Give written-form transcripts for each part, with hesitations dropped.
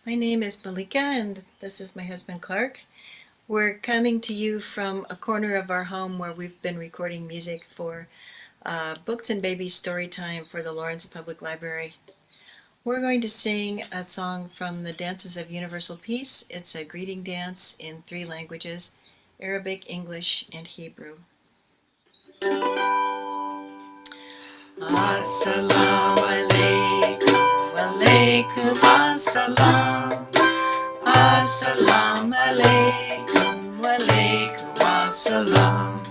My name is Malika, and this is my husband Clark. We're coming to you from a corner of our home where we've been recording music for Books and Babies Story Time for the Lawrence Public Library. We're going to sing a song from the Dances of Universal Peace. It's a greeting dance in 3 languages, Arabic, English, and Hebrew. Assalamu alaikum, alaikum assalam. Assalamu alaikum, alaikum assalam.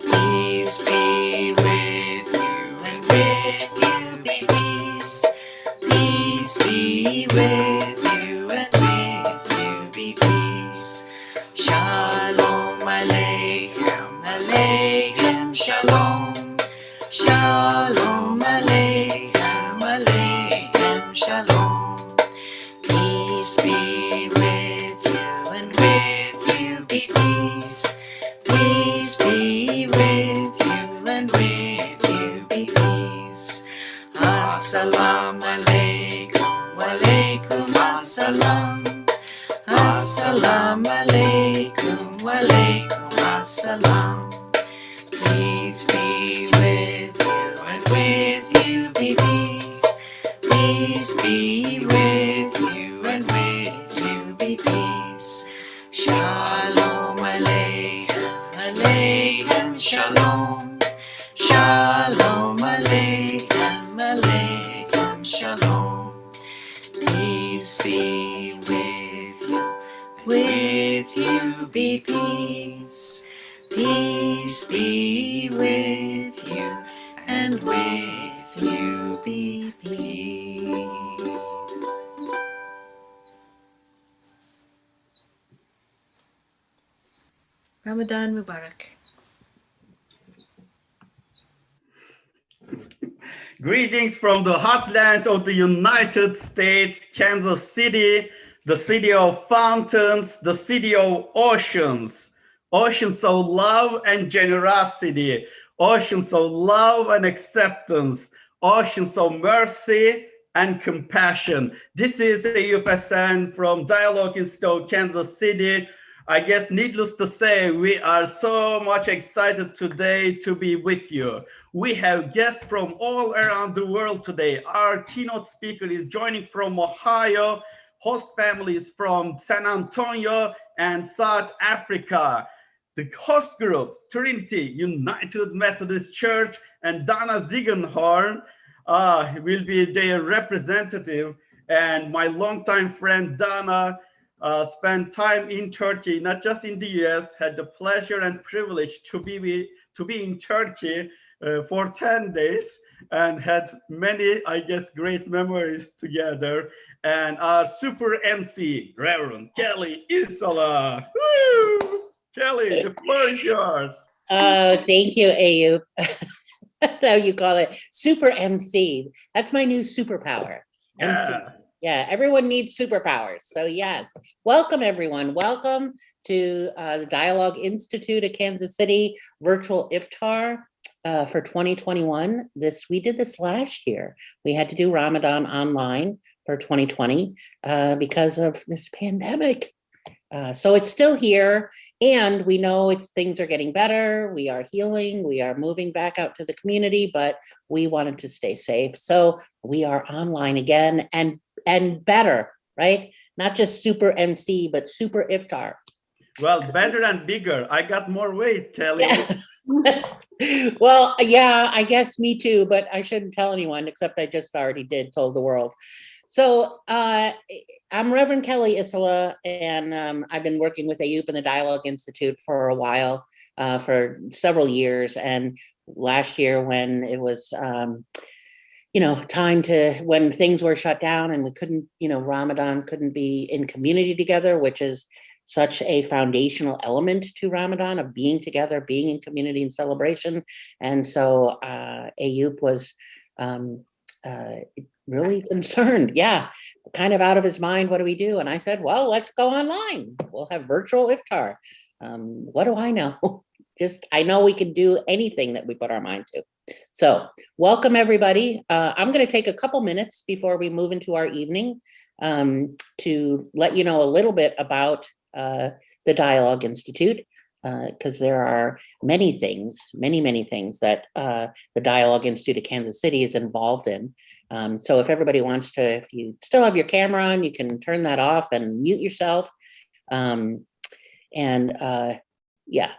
Peace be with you, and with you be peace. Peace be with you, and with you be peace. Shalom aleichem, aleichem shalom. Shalom aleichem, aleichem shalom. Peace be with you, and with you be peace. Peace be with you, and with you be peace. Assalamu alaikum, walaikum assalam. Assalamu alaikum, walaikum assalam. Peace be with you, and with you be peace. Peace be with you, and with you be peace. Shalom aleichem, aleichem shalom. Shalom aleichem, aleichem shalom. Peace be with you be peace. Peace be with you, and with you be peace. Ramadan Mubarak. Greetings from the heartland of the United States, Kansas City, the city of fountains, the city of oceans. Oceans of love and generosity, oceans of love and acceptance, oceans of mercy and compassion. This is Ayub Hassan from Dialogue Institute, Kansas City. I guess needless to say, we are so much excited today to be with you. We have guests from all around the world today. Our keynote speaker is joining from Ohio, host families from San Antonio and South Africa. The host group, Trinity, United Methodist Church, and Donna Ziegenhorn will be their representative. And my longtime friend, Donna, spent time in Turkey, not just in the US, had the pleasure and privilege to be in Turkey for 10 days and had many, I guess, great memories together. And our super MC, Reverend Kelly Isola. Woo! Kelly, the floor is yours. Thank you, Ayub. That's how you call it. Super MC. That's my new superpower. MC. Yeah, everyone needs superpowers. So yes, welcome everyone. Welcome to the Dialogue Institute of Kansas City virtual Iftar for 2021. We did this last year. We had to do Ramadan online for 2020 because of this pandemic. So it's still here, and we know things are getting better. We are healing. We are moving back out to the community, but we wanted to stay safe. So we are online again and better, right? Not just super MC, but super Iftar. Well, better and bigger. I got more weight, Kelly. Yeah. Well, yeah, I guess me too, but I shouldn't tell anyone except I just already told the world. So I'm Reverend Kelly Isola, and I've been working with Ayub and the Dialogue Institute for a while, for several years. And last year when it was, when things were shut down and we couldn't, Ramadan couldn't be in community together, which is such a foundational element to Ramadan, of being together, being in community and celebration. And so Ayub was really concerned. Yeah, kind of out of his mind. What do we do? And I said, well, let's go online. We'll have virtual Iftar. What do I know? I know we can do anything that we put our mind to. So welcome, everybody. I'm going to take a couple minutes before we move into our evening to let you know a little bit about the Dialogue Institute, because there are many things, many things that the Dialogue Institute of Kansas City is involved in. So if everybody wants to, if you still have your camera on, you can turn that off and mute yourself. Yeah.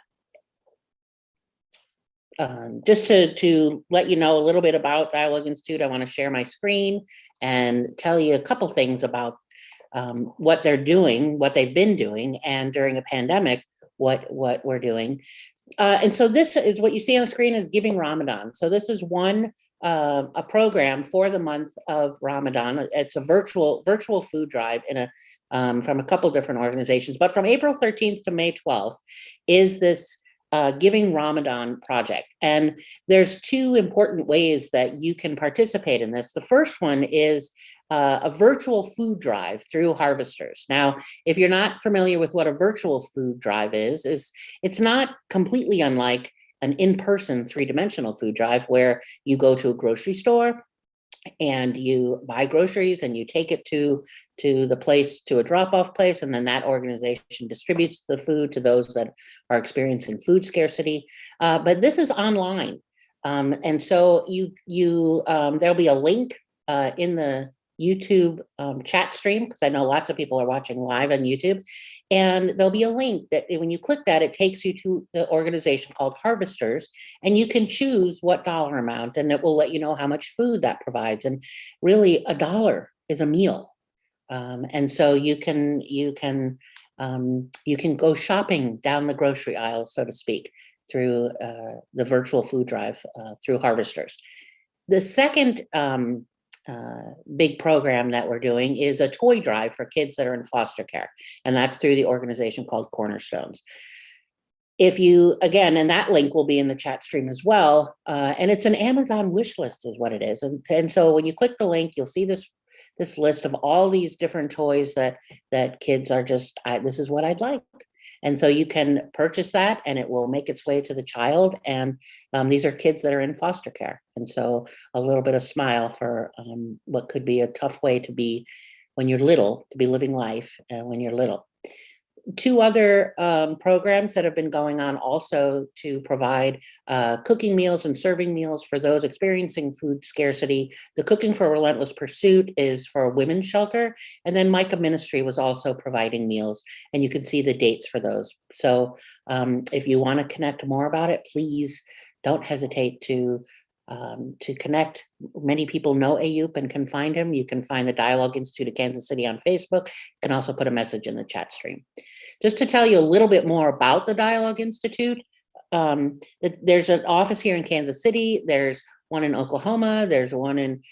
Just to let you know a little bit about Dialogue Institute, I want to share my screen and tell you a couple things about what they're doing, what they've been doing, and during a pandemic, what we're doing. And so this is what you see on the screen is Giving Ramadan. So this is one a program for the month of Ramadan. It's a virtual food drive in a from a couple different organizations, but from April 13th to May 12th is this Giving Ramadan project. And there's two important ways that you can participate in this. The first one is a virtual food drive through Harvesters. Now, if you're not familiar with what a virtual food drive is it's not completely unlike an in-person three-dimensional food drive where you go to a grocery store and you buy groceries and you take it to the place, to a drop-off place, and then that organization distributes the food to those that are experiencing food scarcity. But this is online. And so there'll be a link in the YouTube chat stream, because I know lots of people are watching live on YouTube, and there'll be a link that when you click that, it takes you to the organization called Harvesters, and you can choose what dollar amount, and it will let you know how much food that provides. And really, $1 is a meal, and so you can go shopping down the grocery aisle, so to speak, through the virtual food drive through Harvesters. The second big program that we're doing is a toy drive for kids that are in foster care, and that's through the organization called Cornerstones. If you, again, and that link will be in the chat stream as well, and it's an Amazon wish list is what it is. And so when you click the link, you'll see this list of all these different toys that kids are just, this is what I'd like. And so you can purchase that and it will make its way to the child. And these are kids that are in foster care. And so a little bit of smile for what could be a tough way to be when you're little, to be living life when you're little. Two other programs that have been going on also to provide cooking meals and serving meals for those experiencing food scarcity. The Cooking for Relentless Pursuit is for a women's shelter, and then Micah Ministry was also providing meals, and you can see the dates for those. So if you want to connect more about it, please don't hesitate to connect. Many people know Ayub and can find him. You can find the Dialogue Institute of Kansas City on Facebook. You can also put a message in the chat stream. Just to tell you a little bit more about the Dialogue Institute, there's an office here in Kansas City. There's one in Oklahoma. There's one in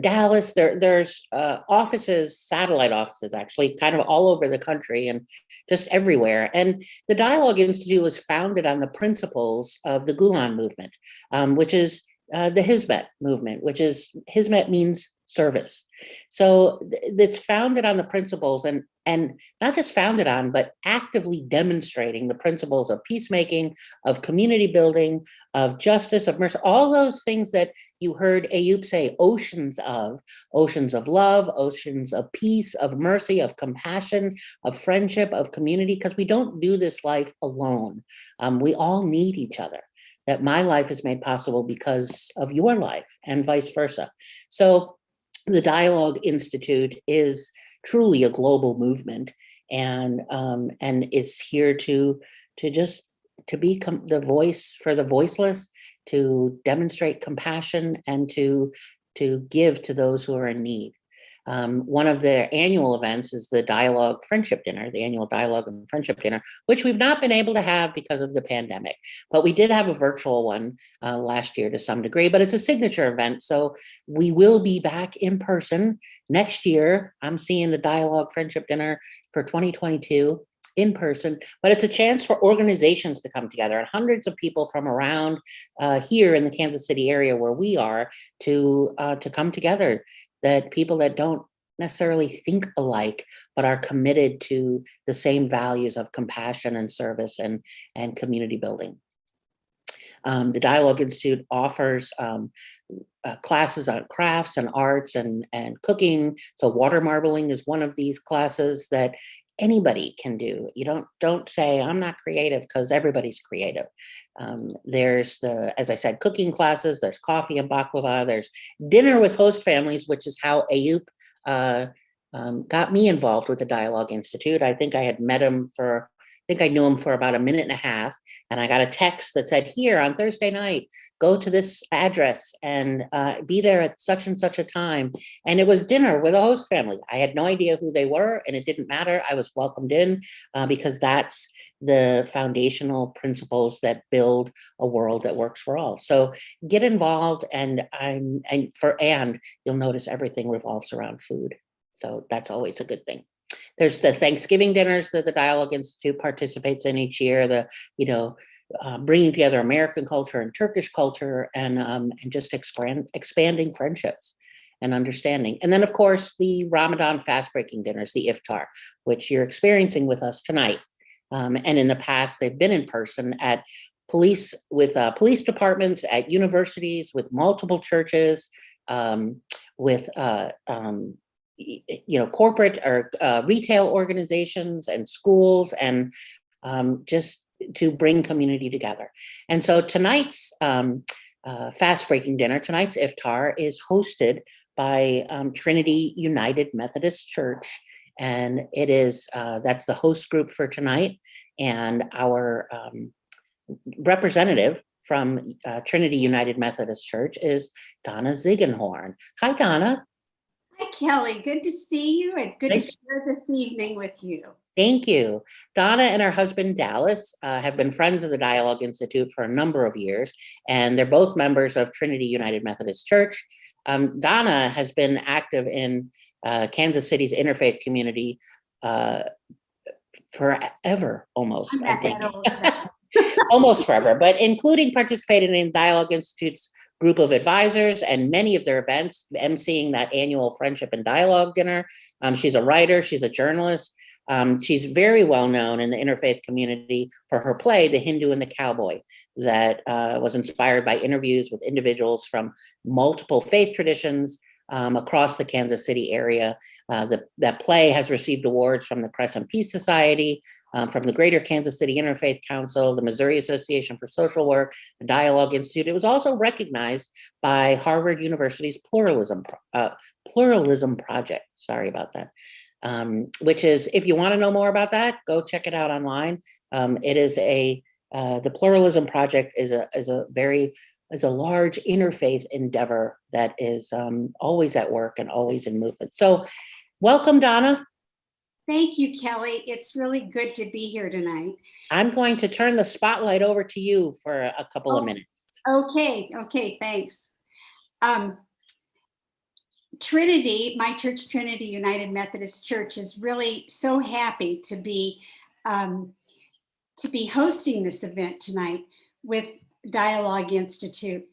Dallas. There's offices, satellite offices, actually, kind of all over the country and just everywhere. And the Dialogue Institute was founded on the principles of the Gulen movement, which is the Hizmet movement, which is, Hizmet means service. So it's founded on the principles and not just founded on, but actively demonstrating the principles of peacemaking, of community building, of justice, of mercy, all those things that you heard Ayub say, oceans of love, oceans of peace, of mercy, of compassion, of friendship, of community, because we don't do this life alone. We all need each other. That my life is made possible because of your life and vice versa. So the Dialogue Institute is truly a global movement, and is here to become the voice for the voiceless, to demonstrate compassion, and to give to those who are in need. One of their annual events is the Dialogue Friendship Dinner, the annual Dialogue and Friendship Dinner, which we've not been able to have because of the pandemic, but we did have a virtual one last year to some degree, but it's a signature event. So we will be back in person next year. I'm seeing the Dialogue Friendship Dinner for 2022 in person, but it's a chance for organizations to come together and hundreds of people from around here in the Kansas City area where we are to come together. That people that don't necessarily think alike, but are committed to the same values of compassion and service and community building. The Dialogue Institute offers classes on crafts and arts and cooking. So water marbling is one of these classes that anybody can do. You don't say I'm not creative, because everybody's creative. There's as I said, cooking classes. There's coffee and baklava. There's dinner with host families, which is how Ayub got me involved with the Dialogue Institute. I think I had met him I think I knew him for about a minute and a half, and I got a text that said, here on Thursday night, go to this address and be there at such and such a time. And it was dinner with a host family. I had no idea who they were, and it didn't matter. I was welcomed in because that's the foundational principles that build a world that works for all. So get involved, and you'll notice everything revolves around food. So that's always a good thing. There's the Thanksgiving dinners that the Dialogue Institute participates in each year, bringing together American culture and Turkish culture, and just expanding friendships and understanding. And then, of course, the Ramadan fast-breaking dinners, the Iftar, which you're experiencing with us tonight. And in the past, they've been in person at police departments, at universities, with multiple churches, with corporate or retail organizations and schools, and just to bring community together. And so tonight's fast-breaking dinner, tonight's Iftar, is hosted by Trinity United Methodist Church. And it is, that's the host group for tonight. And our representative from Trinity United Methodist Church is Donna Ziegenhorn. Hi, Donna. Hi, Kelly. Good to see you, and good to share this evening with you. Thank you. Donna and her husband, Dallas, have been friends of the Dialogue Institute for a number of years, and they're both members of Trinity United Methodist Church. Donna has been active in Kansas City's interfaith community forever, almost, I think. Almost forever, but including participating in Dialogue Institute's group of advisors and many of their events, emceeing that annual Friendship and Dialogue dinner. She's a writer, she's a journalist. She's very well known in the interfaith community for her play, The Hindu and the Cowboy, that was inspired by interviews with individuals from multiple faith traditions across the Kansas City area. That play has received awards from the Crescent Peace Society, from the Greater Kansas City Interfaith Council, the Missouri Association for Social Work, the Dialogue Institute. It was also recognized by Harvard University's Pluralism Project. Sorry about that. Which is, if you want to know more about that, go check it out online. It is the Pluralism Project is a large interfaith endeavor that is always at work and always in movement. So welcome, Donna. Thank you, Kelly. It's really good to be here tonight. I'm going to turn the spotlight over to you for a couple of minutes. Okay, thanks. Trinity, my church, Trinity United Methodist Church, is really so happy to be hosting this event tonight with Dialogue Institute.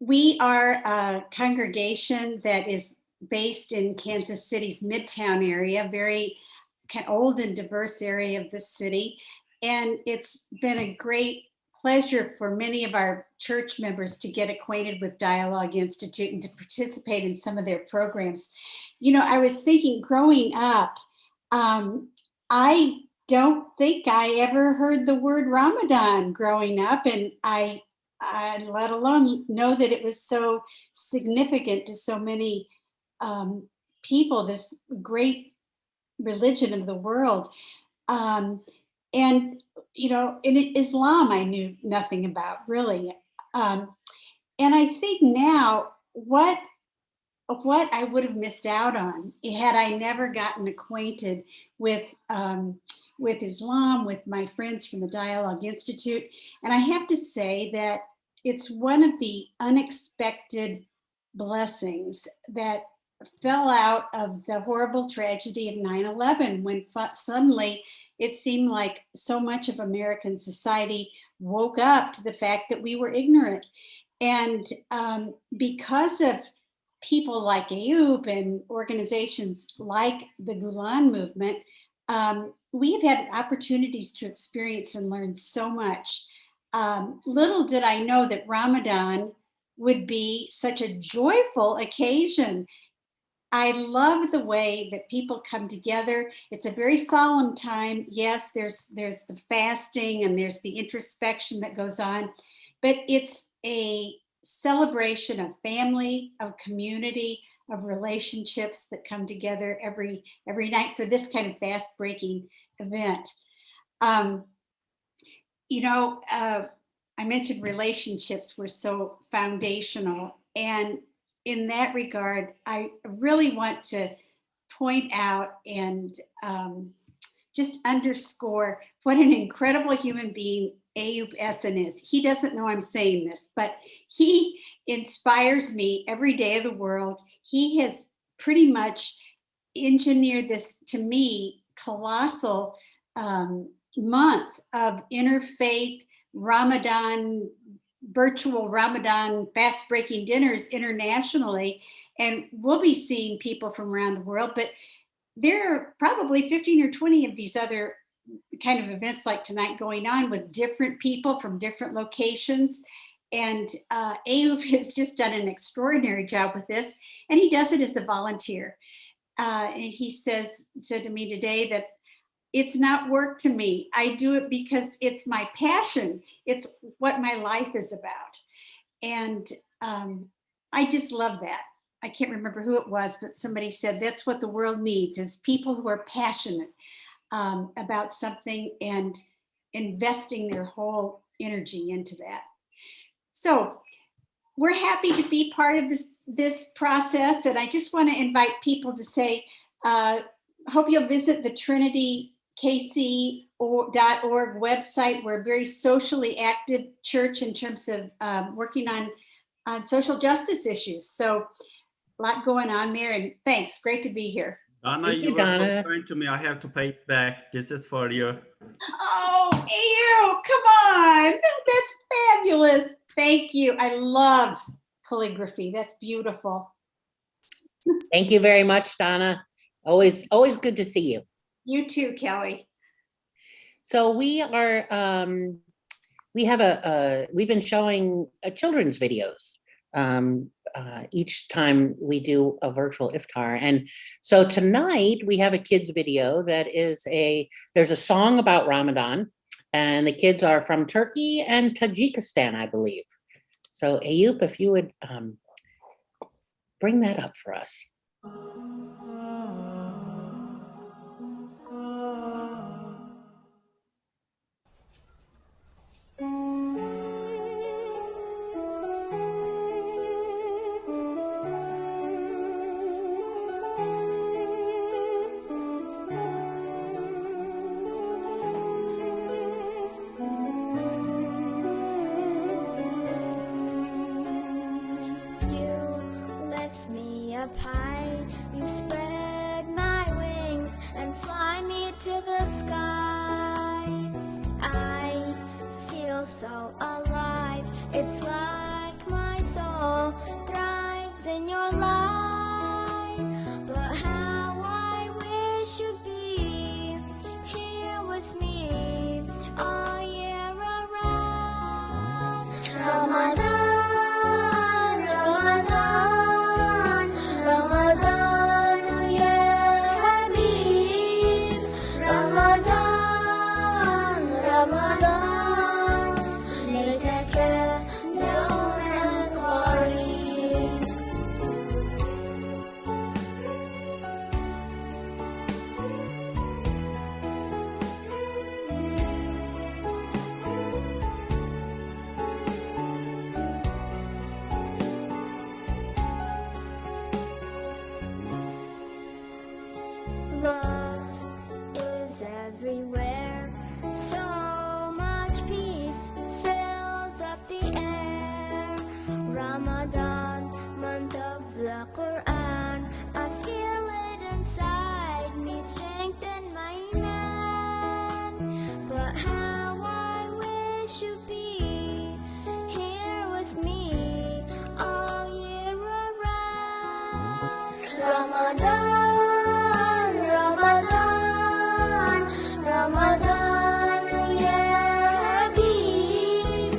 We are a congregation that is based in Kansas City's Midtown area, very old and diverse area of the city. And it's been a great pleasure for many of our church members to get acquainted with Dialogue Institute and to participate in some of their programs. You know, I was thinking growing up, I don't think I ever heard the word Ramadan growing up, and I let alone know that it was so significant to so many people, this great religion of the world. And, you know, in Islam, I knew nothing about, really. And I think now what I would have missed out on had I never gotten acquainted with Islam, with my friends from the Dialogue Institute. And I have to say that it's one of the unexpected blessings that fell out of the horrible tragedy of 9/11, when suddenly it seemed like so much of American society woke up to the fact that we were ignorant. And because of people like Ayub and organizations like the Gulen movement, we have had opportunities to experience and learn so much little did I know that Ramadan would be such a joyful occasion. I love the way that people come together. It's a very solemn time. Yes, there's the fasting and there's the introspection that goes on, but it's a celebration of family, of community, of relationships that come together every night for this kind of fast breaking event. I mentioned relationships were so foundational, and in that regard, I really want to point out and just underscore what an incredible human being Ayub Essen is. He doesn't know I'm saying this, but he inspires me every day of the world. He has pretty much engineered this, to me, colossal month of interfaith Ramadan, virtual Ramadan fast breaking dinners internationally. And we'll be seeing people from around the world, but there are probably 15 or 20 of these other kind of events like tonight going on with different people from different locations. And Ayub has just done an extraordinary job with this, and he does it as a volunteer. And he said to me today that it's not work to me. I do it because it's my passion. It's what my life is about. And I just love that. I can't remember who it was, but somebody said that's what the world needs, is people who are passionate about something and investing their whole energy into that. So we're happy to be part of this process. And I just want to invite people to say, hope you'll visit the Trinity KC.org website. We're a very socially active church in terms of working on social justice issues. So a lot going on there, and thanks. Great to be here. Donna, you were so kind to me. I have to pay it back. This is for you. Oh, ew, come on. That's fabulous. Thank you. I love calligraphy. That's beautiful. Thank you very much, Donna. Always good to see you. You too, Kelly. So we are, we've been showing children's videos each time we do a virtual iftar. And so tonight we have a kids video that is there's a song about Ramadan, and the kids are from Turkey and Tajikistan, I believe. So Ayub, if you would bring that up for us. You spread my wings and fly me to the sky. I feel so alive. It's like my soul thrives in your light. But how I wish you'd be here with me all year around. Ramadan. Love is everywhere. So much peace fills up the air. Ramadan, month of the Quran. I feel it inside me, strengthen my iman. But how I wish you'd be here with me all year around. Ramadan. Ramadan, ya Habib.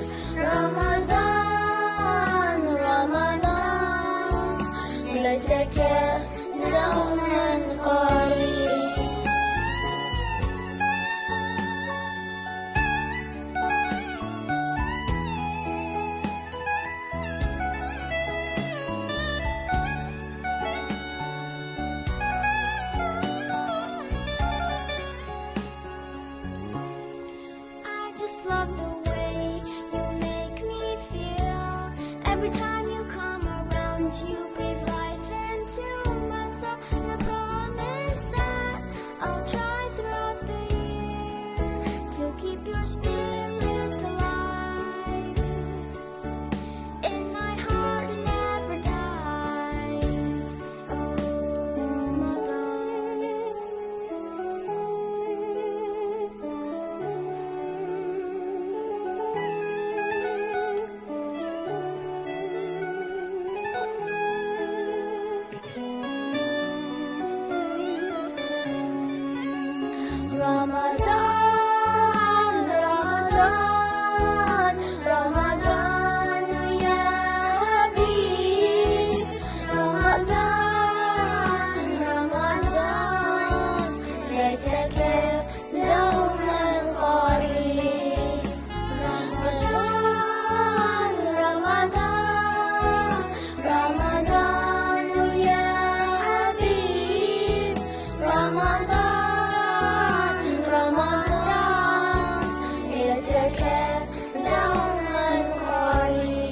Ramadan, Ramadan ya Habib, Ramadan, Ramadan, ليتك دوما قريب. رمضان رمضان رمضان يا حبيب، رمضان رمضان ليتك دوما قريب.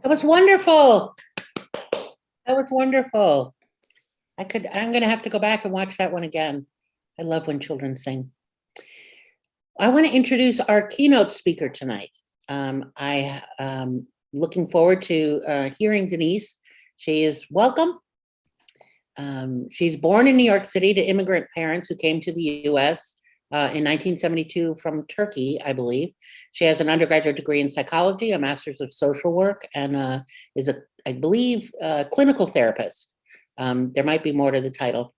That was wonderful. That was wonderful. I'm gonna have to go back and watch that one again. I love when children sing. I want to introduce our keynote speaker tonight. I am looking forward to hearing Denise. She is welcome. She's born in New York City to immigrant parents who came to the US in 1972 from Turkey, I believe. She has an undergraduate degree in psychology, a master's of social work, and is I believe, a clinical therapist. There might be more to the title.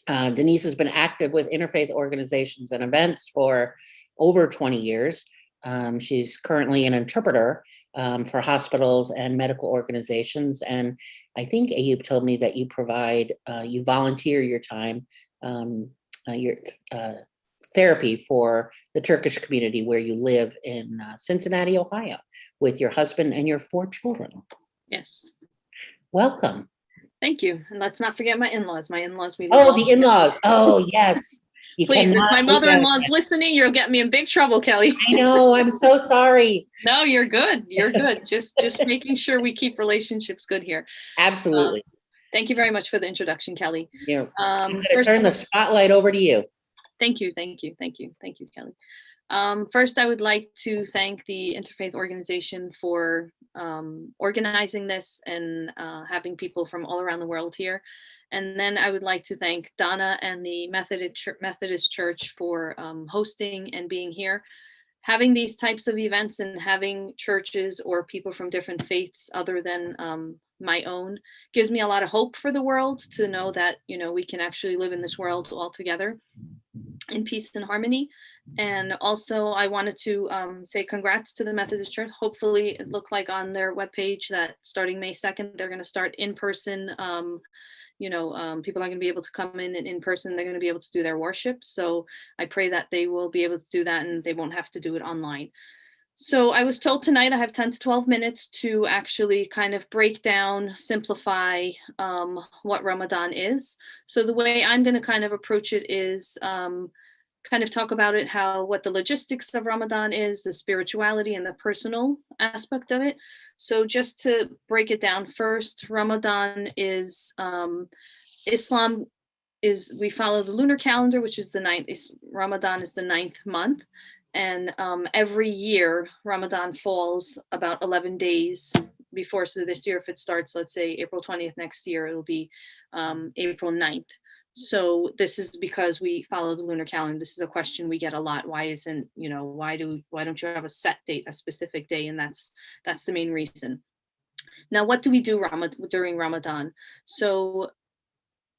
Denise has been active with interfaith organizations and events for over 20 years. She's currently an interpreter for hospitals and medical organizations. And I think Ayub told me that you you volunteer your time, your therapy for the Turkish community where you live in Cincinnati, Ohio, with your husband and your 4 children. Yes. Welcome. Thank you. And let's not forget my in-laws. My in-laws. Oh, the in-laws. Oh, yes. You Please, if cannot my leave mother-in-law's that. listening, you'll get me in big trouble, Kelly. I know. I'm so sorry. No, you're good. You're good. Just making sure we keep relationships good here. Absolutely. Thank you very much for the introduction, Kelly. I'm going to turn the spotlight over to you. Thank you, Kelly. First, I would like to thank the Interfaith Organization for organizing this and having people from all around the world here. And then I would like to thank Donna and the Methodist Church for hosting and being here. Having these types of events and having churches or people from different faiths other than my own gives me a lot of hope for the world, to know that, we can actually live in this world all together in peace and harmony. And also I wanted to say congrats to the Methodist Church. Hopefully it looked like on their webpage that starting May 2nd, they're going to start in person. People are going to be able to come in person. They're going to be able to do their worship. So I pray that they will be able to do that and they won't have to do it online. So I was told tonight I have 10 to 12 minutes to actually kind of break down, simplify what Ramadan is. So the way I'm going to kind of approach it is kind of talk about it, what the logistics of Ramadan is, the spirituality and the personal aspect of it. So just to break it down first, Ramadan is Islam we follow the lunar calendar, which is the 9th. Ramadan is the 9th month. And every year, Ramadan falls about 11 days before. So this year, if it starts, let's say April 20th next year, it'll be April 9th. So this is because we follow the lunar calendar. This is a question we get a lot. Why isn't, why don't you have a set date, a specific day? And that's the main reason. Now, what do we do during Ramadan? So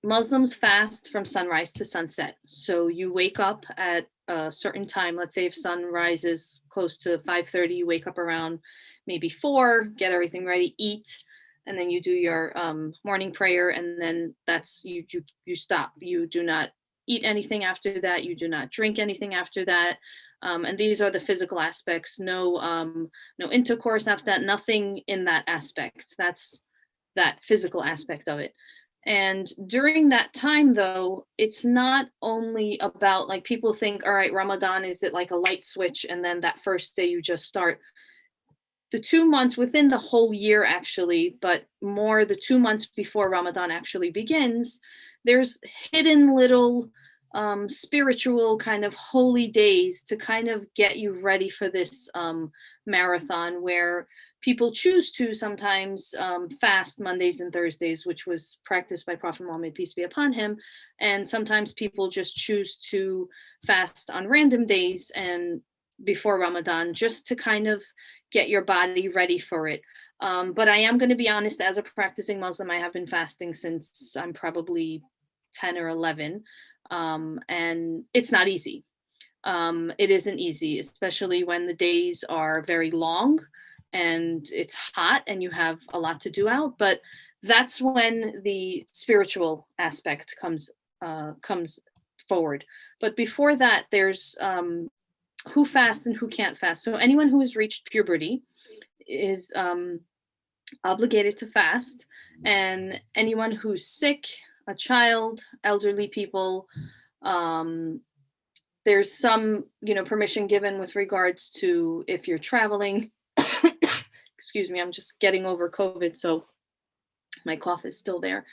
Muslims fast from sunrise to sunset. So you wake up at a certain time. Let's say if sun rises close to 5:30, you wake up around maybe 4, get everything ready, eat, and then you do your morning prayer, and then that's you stop. You do not eat anything after that. You do not drink anything after that. And these are the physical aspects. No intercourse after that. Nothing in that aspect. That's that physical aspect of it. And during that time, though, it's not only about, like, people think, all right, Ramadan, is it like a light switch? And then that first day you just start. The 2 months within the whole year, actually, but more the 2 months before Ramadan actually begins, there's hidden little spiritual kind of holy days to kind of get you ready for this marathon, where people choose to sometimes fast Mondays and Thursdays, which was practiced by Prophet Muhammad, peace be upon him. And sometimes people just choose to fast on random days and before Ramadan, just to kind of get your body ready for it. But I am going to be honest, as a practicing Muslim, I have been fasting since I'm probably 10 or 11. And it's not easy. It isn't easy, especially when the days are very long and it's hot and you have a lot to do out. But that's when the spiritual aspect comes forward. But before that, there's who fasts and who can't fast. So anyone who has reached puberty is obligated to fast, and anyone who's sick, a child, elderly people, there's some, permission given with regards to if you're traveling. Excuse me, I'm just getting over COVID, so my cough is still there.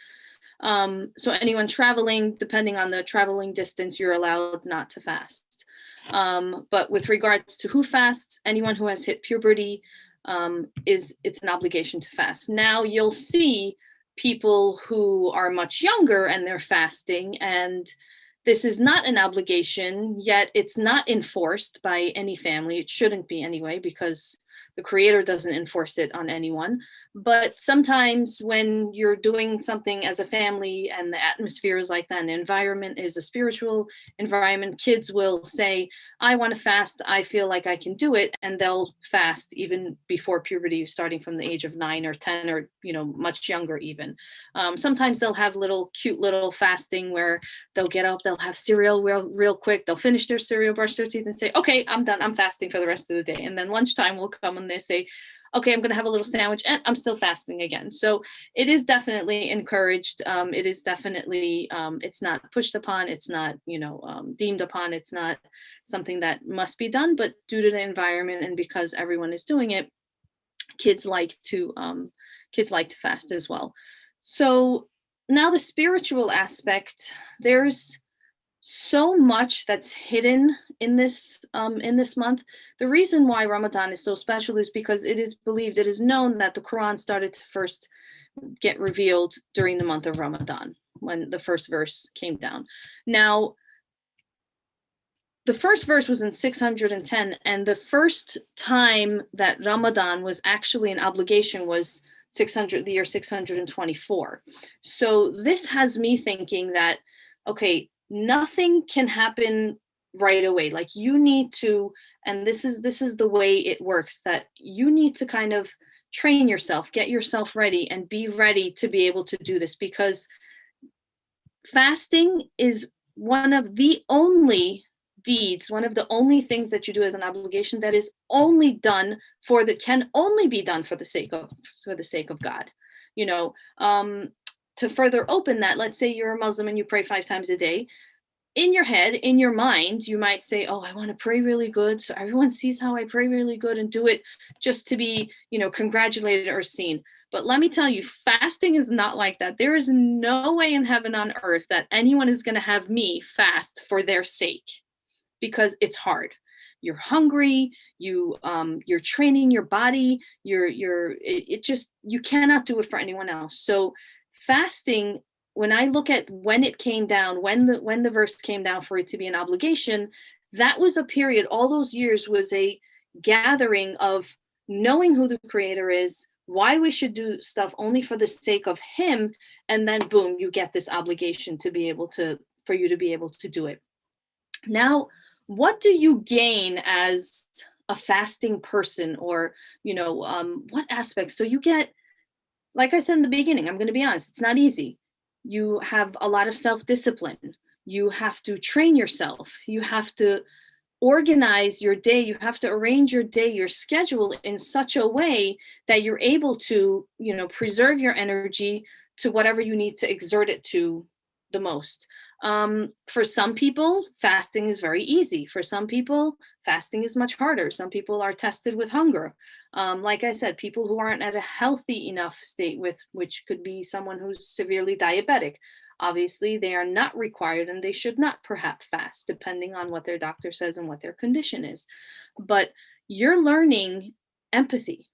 So anyone traveling, depending on the traveling distance, you're allowed not to fast. But with regards to who fasts, anyone who has hit puberty, it's an obligation to fast. Now you'll see people who are much younger and they're fasting, and this is not an obligation, yet it's not enforced by any family. It shouldn't be anyway, because the Creator doesn't enforce it on anyone. But sometimes when you're doing something as a family and the atmosphere is like that, and the environment is a spiritual environment, kids will say, I want to fast, I feel like I can do it. And they'll fast even before puberty, starting from the age of 9 or 10 or, much younger even. Sometimes they'll have cute little fasting where they'll get up, they'll have cereal real quick, they'll finish their cereal, brush their teeth and say, okay, I'm done, I'm fasting for the rest of the day. And then lunchtime will come and they say, okay, I'm going to have a little sandwich and I'm still fasting again. So it is definitely encouraged. It is definitely, it's not pushed upon. It's not, deemed upon. It's not something that must be done, but due to the environment and because everyone is doing it, kids like to fast as well. So now the spiritual aspect, there's so much that's hidden in this month. The reason why Ramadan is so special is because it is believed, it is known that the Quran started to first get revealed during the month of Ramadan, when the first verse came down. Now, the first verse was in 610, and the first time that Ramadan was actually an obligation was the year 624. So this has me thinking that, okay, nothing can happen right away. Like you need to, and this is the way it works, that you need to kind of train yourself, get yourself ready and be ready to be able to do this, because fasting is one of the only deeds, one of the only things that you do as an obligation that is only done can only be done for the sake of God. To further open that, let's say you're a Muslim and you pray 5 times a day. In your head, in your mind, you might say, oh, I want to pray really good, so everyone sees how I pray really good, and do it just to be, congratulated or seen. But let me tell you, fasting is not like that. There is no way in heaven on earth that anyone is going to have me fast for their sake, because it's hard. You're hungry, you're training your body, you cannot do it for anyone else. So fasting, when I look at when it came down, when the verse came down for it to be an obligation, that was a period, all those years was a gathering of knowing who the Creator is, why we should do stuff only for the sake of Him, and then boom, you get this obligation for you to be able to do it. Now, what do you gain as a fasting person, or what aspects? So you get, like I said in the beginning, I'm going to be honest, it's not easy. You have a lot of self-discipline. You have to train yourself. You have to organize your day. You have to arrange your day, your schedule in such a way that you're able to, preserve your energy to whatever you need to exert it to the most. For some people, fasting is very easy. For some people, fasting is much harder. Some people are tested with hunger. Like I said, people who aren't at a healthy enough state, which could be someone who's severely diabetic. Obviously, they are not required and they should not perhaps fast, depending on what their doctor says and what their condition is. But you're learning empathy.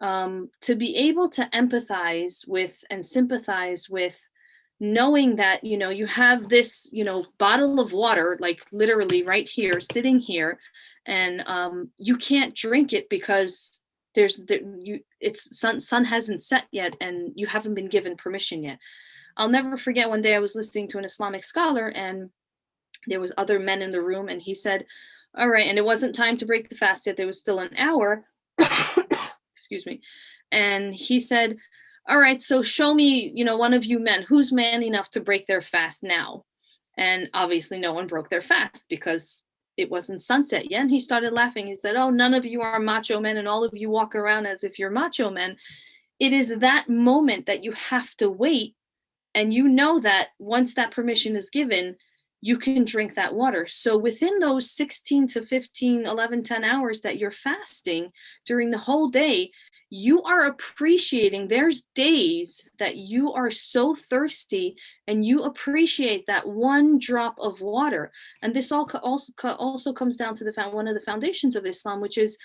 to be able to empathize with and sympathize with knowing that, you have this, bottle of water, like literally right here, sitting here, and you can't drink it because it's sun hasn't set yet and you haven't been given permission yet. I'll never forget one day I was listening to an Islamic scholar, and there was other men in the room, and he said, all right, and it wasn't time to break the fast yet, there was still an hour. Excuse me. And he said, all right, so show me, one of you men, who's man enough to break their fast now? And obviously no one broke their fast because it wasn't sunset yet. And he started laughing. He said, oh, none of you are macho men and all of you walk around as if you're macho men. It is that moment that you have to wait. And you know that once that permission is given, you can drink that water. So within those 16 to 15, 11, 10 hours that you're fasting during the whole day, you are appreciating, there's days that you are so thirsty and you appreciate that one drop of water. And this also comes down to one of the foundations of Islam, which is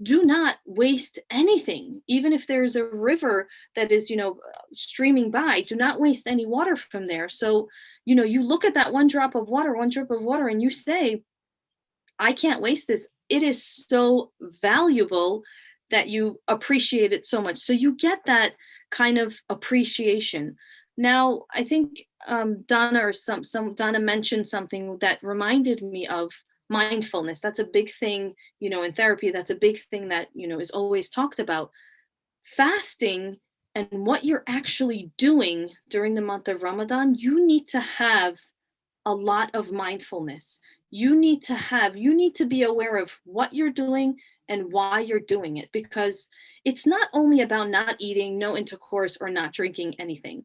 do not waste anything. Even if there's a river that is, streaming by, do not waste any water from there. So, you look at that one drop of water, and you say, I can't waste this. It is so valuable that you appreciate it so much. So you get that kind of appreciation. Now, I think Donna Donna mentioned something that reminded me of mindfulness. That's a big thing, in therapy. That's a big thing that, is always talked about. Fasting and what you're actually doing during the month of Ramadan, you need to have a lot of mindfulness. You need to be aware of what you're doing and why you're doing it, because it's not only about not eating, no intercourse, or not drinking anything.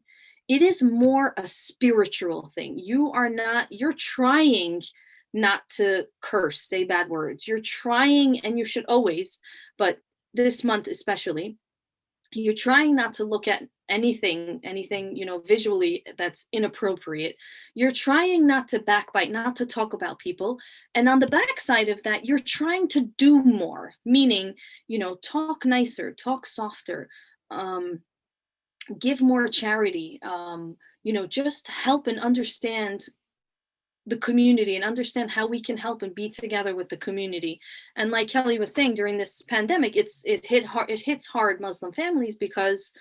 It is more a spiritual thing. You're trying not to curse, say bad words. You're trying, and you should always, but this month especially, you're trying not to look at anything, visually that's inappropriate. You're trying not to backbite, not to talk about people. And on the backside of that, you're trying to do more, meaning, talk nicer, talk softer, give more charity, just help and understand the community and understand how we can help and be together with the community. And like Kelly was saying, during this pandemic, it hits hard Muslim families because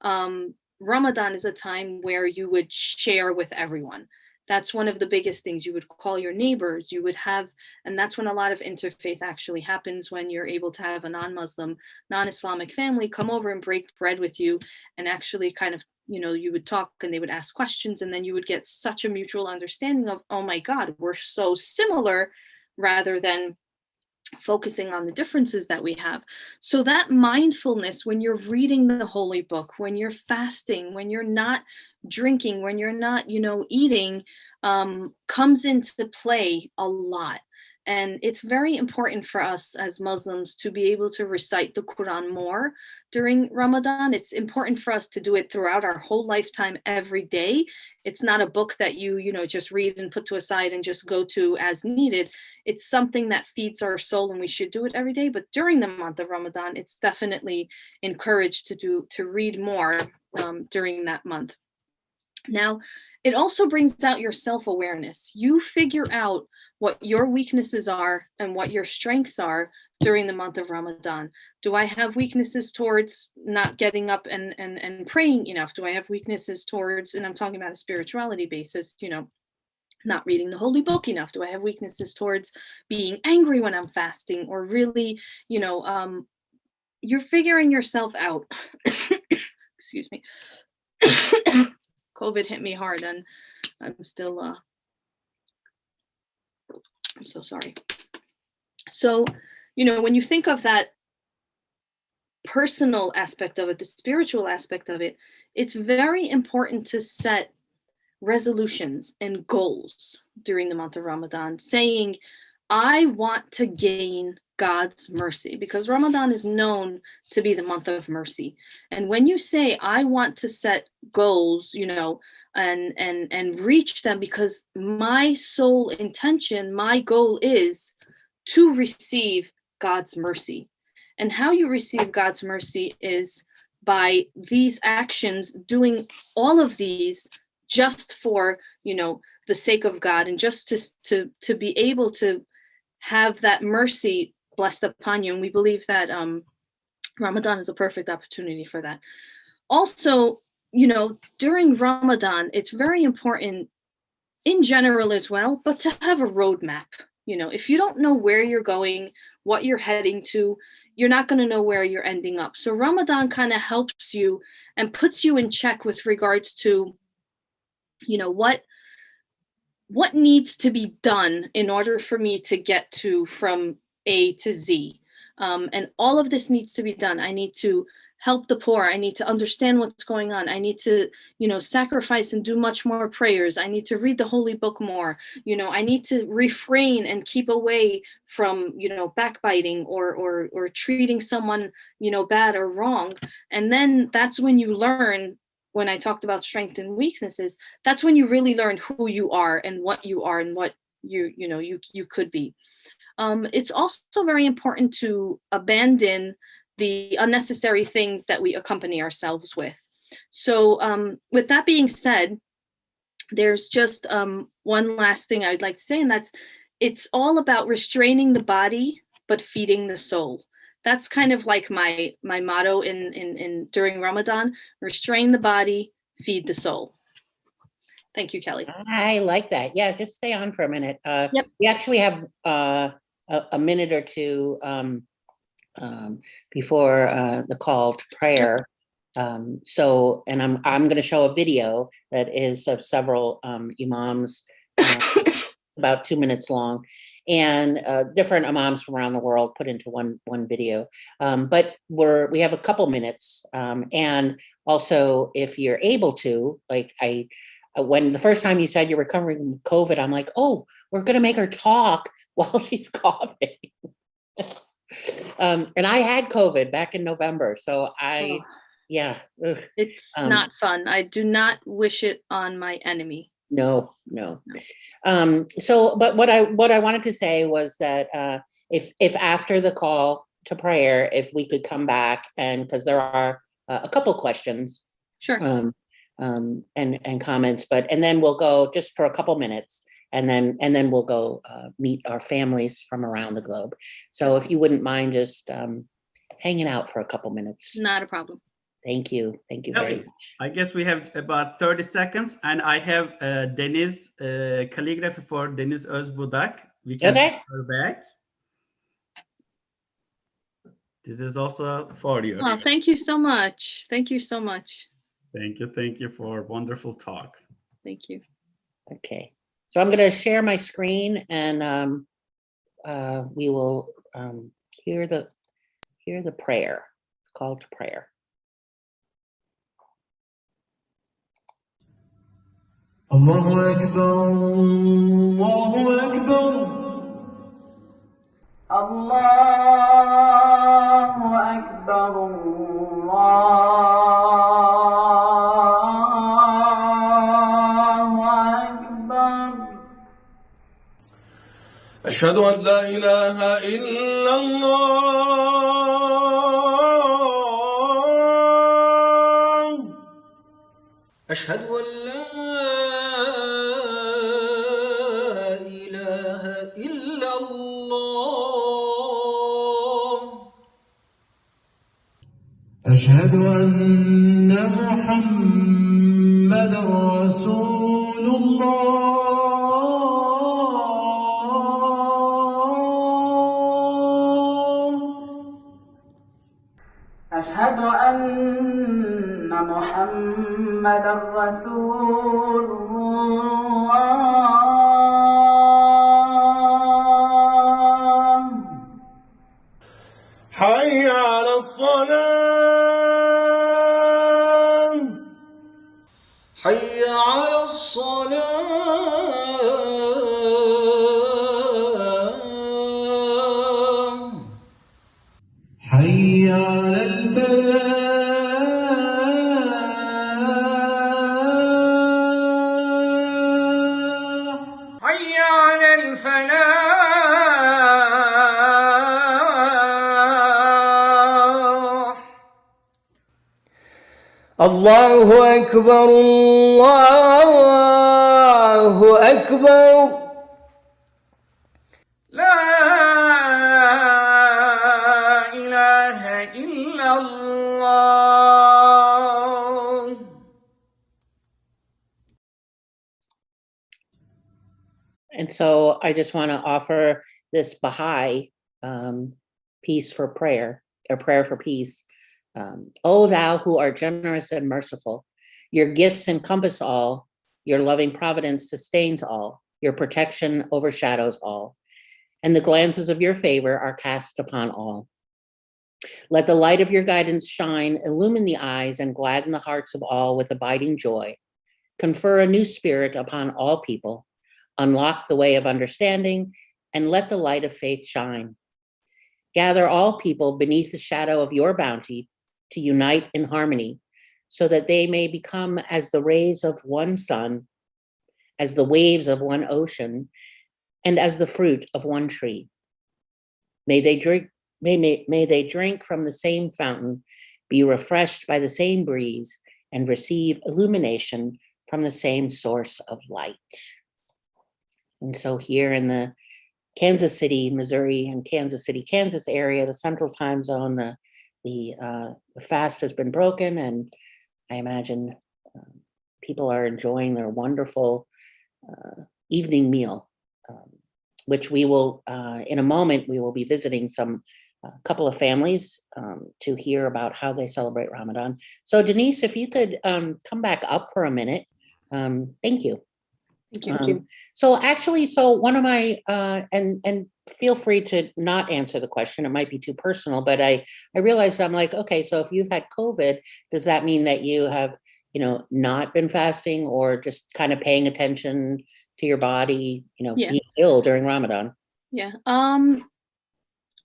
Ramadan is a time where you would share with everyone. That's one of the biggest things. You would call your neighbors, you would have, and that's when a lot of interfaith actually happens, when you're able to have a non-Muslim, non-Islamic family come over and break bread with you, and actually kind of, you would talk and they would ask questions, and then you would get such a mutual understanding of, oh my God, we're so similar, rather than focusing on the differences that we have. So that mindfulness, when you're reading the holy book, when you're fasting, when you're not drinking, when you're not, eating, comes into play a lot. And it's very important for us as Muslims to be able to recite the Quran more during Ramadan. It's important for us to do it throughout our whole lifetime, every day. It's not a book that you just read and put to a side and just go to as needed. It's something that feeds our soul, and we should do it every day. But during the month of Ramadan, it's definitely encouraged to read more during that month. Now, it also brings out your self-awareness. You figure out what your weaknesses are and what your strengths are during the month of Ramadan. Do I have weaknesses towards not getting up and praying enough? Do I have weaknesses towards, and I'm talking about a spirituality basis, not reading the holy book enough? Do I have weaknesses towards being angry when I'm fasting, or really, you're figuring yourself out. Excuse me. COVID hit me hard, and I'm still, I'm so sorry. So, when you think of that personal aspect of it, the spiritual aspect of it, it's very important to set resolutions and goals during the month of Ramadan, saying, I want to gain God's mercy, because Ramadan is known to be the month of mercy. And when you say, I want to set goals, and reach them, because my sole intention, my goal is to receive God's mercy. And how you receive God's mercy is by these actions, doing all of these just for, the sake of God, and just to be able to have that mercy blessed upon you. And we believe that Ramadan is a perfect opportunity for that. Also, during Ramadan, it's very important in general as well, but to have a roadmap. If you don't know where you're going, what you're heading to, you're not going to know where you're ending up. So Ramadan kind of helps you and puts you in check with regards to, what needs to be done in order for me to get to from A to Z. And all of this needs to be done. I need to help the poor. I need to understand what's going on. I need to, sacrifice and do much more prayers. I need to read the holy book more. I need to refrain and keep away from, backbiting or treating someone, bad or wrong. And then that's when you learn, when I talked about strengths and weaknesses, that's when you really learn who you are and what you could be. It's also very important to abandon the unnecessary things that we accompany ourselves with. So with that being said, there's just one last thing I'd like to say, and that's, it's all about restraining the body, but feeding the soul. That's kind of like my motto in during Ramadan: restrain the body, feed the soul. Thank you, Kelly. I like that. Yeah, just stay on for a minute. Yep. We actually have a minute or two before the call to prayer. So, and I'm going to show a video that is of several imams, about 2 minutes long, and different imams from around the world put into one video. But we have a couple minutes, and also if you're able to, like when the first time you said you're recovering from COVID, I'm like, oh, we're going to make her talk while she's coughing. And I had COVID back in November, so yeah. It's not fun. I do not wish it on my enemy. No. So, but what I wanted to say was that if after the call to prayer, if we could come back, and because there are a couple questions, sure, and comments, and then we'll go just for a couple minutes, and then we'll go meet our families from around the globe. So if you wouldn't mind just hanging out for a couple minutes. Not a problem. Thank you very much. I guess we have about 30 seconds, and I have Deniz calligraphy for Deniz Özbudak. We can Okay. her back. This is also for you. Oh, thank you so much. Thank you so much. Thank you for a wonderful talk. Thank you. Okay, so I'm going to share my screen, and we will hear the prayer, call to prayer. Allahu Akbar, Allahu Akbar, Allahu Akbar, Allahu Akbar. Ashhadu an la ilaha illallah. Ashhadu an أشهد أن محمدًا رسول الله. أشهد أن محمدًا رسول الله. حي على الصلاة. حي على الصلاة. حي على الفلاح. حي على الفلاح. الله أكبر الله أكبر لا إله إلا الله. And so I just want to offer this Baha'i piece for prayer, or prayer for peace. O thou who art generous and merciful, your gifts encompass all, your loving providence sustains all, your protection overshadows all, and the glances of your favor are cast upon all. Let the light of your guidance shine, illumine the eyes, and gladden the hearts of all with abiding joy. Confer a new spirit upon all people, unlock the way of understanding, and let the light of faith shine. Gather all people beneath the shadow of your bounty to unite in harmony, so that they may become as the rays of one sun, as the waves of one ocean, and as the fruit of one tree. May they drink from the same fountain, be refreshed by the same breeze, and receive illumination from the same source of light. And so here in the Kansas City, Missouri, and Kansas City, Kansas area, the central time zone, the fast has been broken, and I imagine people are enjoying their wonderful evening meal, which we will, in a moment, we will be visiting a couple of families to hear about how they celebrate Ramadan. So Denise, if you could come back up for a minute. Thank you. Thank you. So one of my, and feel free to not answer the question, it might be too personal, but I realized, I'm like, okay, so if you've had COVID, does that mean that you have, not been fasting, or just kind of paying attention to your body, being ill during Ramadan? Yeah.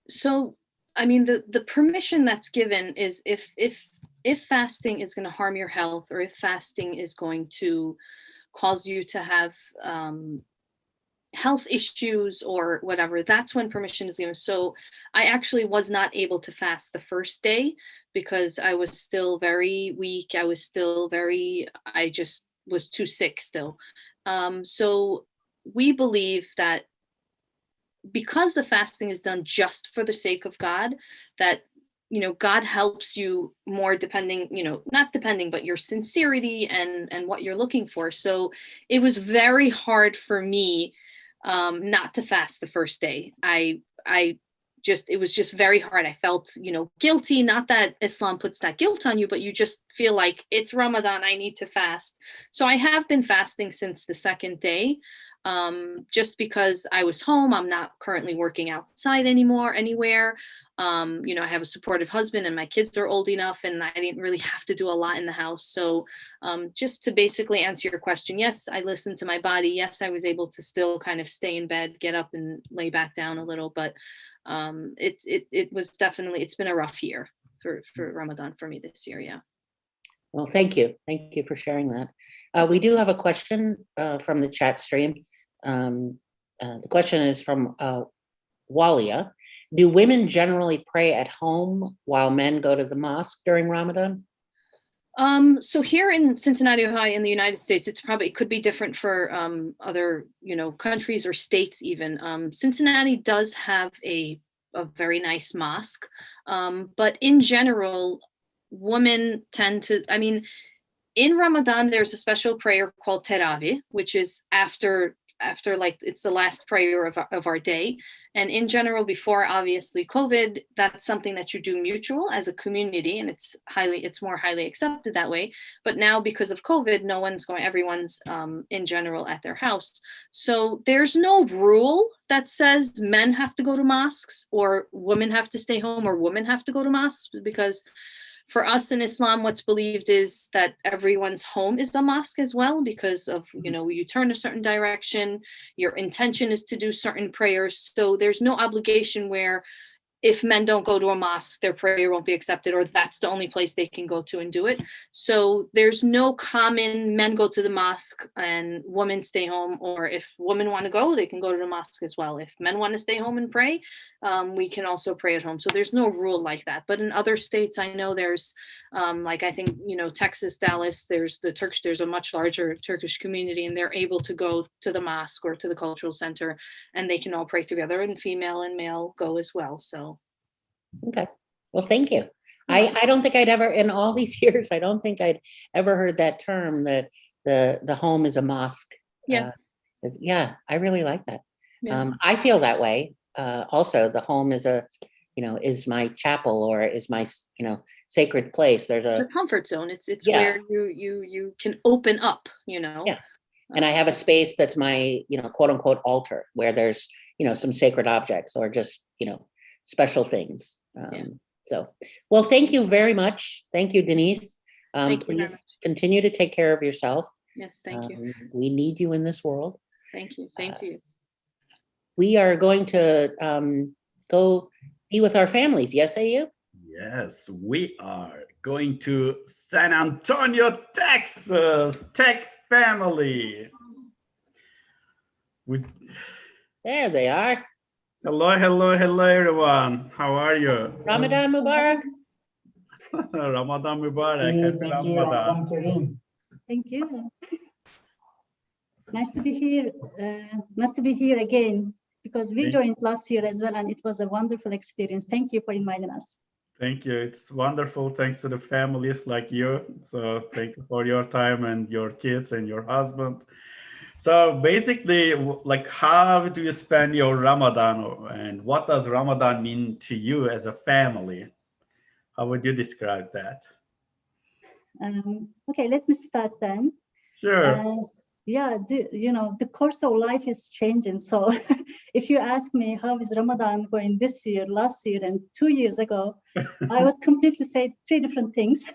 So, I mean, the permission that's given is if fasting is going to harm your health, or if fasting is going to cause you to have health issues or whatever, that's when permission is given. So I actually was not able to fast the first day because I was still very weak. I just was too sick still. So we believe that because the fasting is done just for the sake of God, that God helps you more depending, not depending, but your sincerity and what you're looking for. So it was very hard for me not to fast the first day. It was just very hard. I felt, guilty, not that Islam puts that guilt on you, but you just feel like it's Ramadan, I need to fast. So I have been fasting since the second day. Just because I was home, I'm not currently working outside anywhere. I have a supportive husband and my kids are old enough and I didn't really have to do a lot in the house. So just to basically answer your question, yes, I listened to my body. Yes, I was able to still kind of stay in bed, get up and lay back down a little, but it was definitely, it's been a rough year for Ramadan for me this year. Yeah. Well, thank you. Thank you for sharing that. We do have a question from the chat stream. The question is from Walia. Do women generally pray at home while men go to the mosque during Ramadan? So here in Cincinnati, Ohio, in the United States, it could be different for other, countries or states even. Cincinnati does have a very nice mosque, but in general, women tend to, in Ramadan, there's a special prayer called Teravih, which is after like it's the last prayer of our day. And in general, before obviously COVID, that's something that you do mutual as a community, and it's more highly accepted that way. But now because of COVID, everyone's in general at their house. So there's no rule that says men have to go to mosques or women have to stay home or women have to go to mosques, because for us in Islam, what's believed is that everyone's home is a mosque as well, because of, you turn a certain direction, your intention is to do certain prayers. So there's no obligation where if men don't go to a mosque, their prayer won't be accepted, or that's the only place they can go to and do it. So there's no common men go to the mosque and women stay home, or if women want to go, they can go to the mosque as well. If men want to stay home and pray, we can also pray at home. So there's no rule like that. But in other states, I know there's like, I think, Texas, Dallas, there's a much larger Turkish community, and they're able to go to the mosque or to the cultural center, and they can all pray together, and female and male go as well. So. Okay. Well, thank you. I don't think I'd ever, in all these years, I don't think I'd ever heard that term, that the home is a mosque. Yeah. Yeah, I really like that. Yeah. I feel that way. Also, the home is is my chapel, or is my, sacred place. There's a comfort zone. It's where you can open up, Yeah. And I have a space that's my, quote unquote altar, where there's, some sacred objects, or just, special things. So, well, thank you very much. Thank you, Denise. Please continue to take care of yourself. Yes, thank you. We need you in this world. Thank you. Same to you. We are going to go be with our families. Yes, AU? Yes, we are going to San Antonio, Texas. Tech family. There they are. Hello, everyone. How are you? Ramadan Mubarak. Ramadan Mubarak. Thank you, Ramadan Kareem. Thank you. Nice to be here. Nice to be here again, because we joined last year as well, and it was a wonderful experience. Thank you for inviting us. Thank you. It's wonderful. Thanks to the families like you. So thank you for your time, and your kids and your husband. So basically, like, how do you spend your Ramadan, and what does Ramadan mean to you as a family? How would you describe that? Okay, let me start then. Sure. Yeah, the course of life is changing. So if you ask me how is Ramadan going this year, last year, and 2 years ago, I would completely say 3 different things.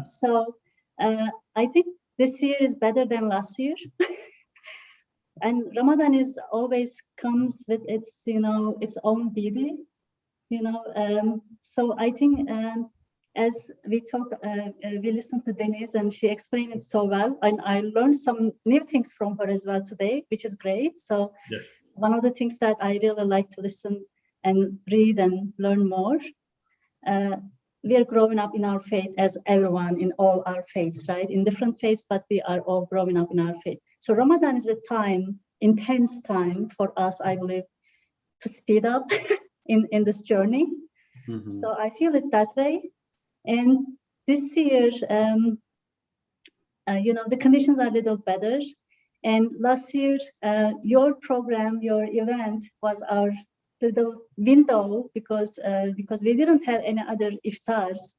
So I think this year is better than last year. And Ramadan is always comes with its, its own beauty, So I think as we talked, we listened to Denise, and she explained it so well. And I learned some new things from her as well today, which is great. So yes. One of the things that I really like to listen and read and learn more. We are growing up in our faith, as everyone in all our faiths, right? In different faiths, but we are all growing up in our faith. So Ramadan is a time, intense time for us, I believe, to speed up in this journey. Mm-hmm. So I feel it that way. And this year, the conditions are a little better. And last year, your program, your event was our little window, because we didn't have any other iftars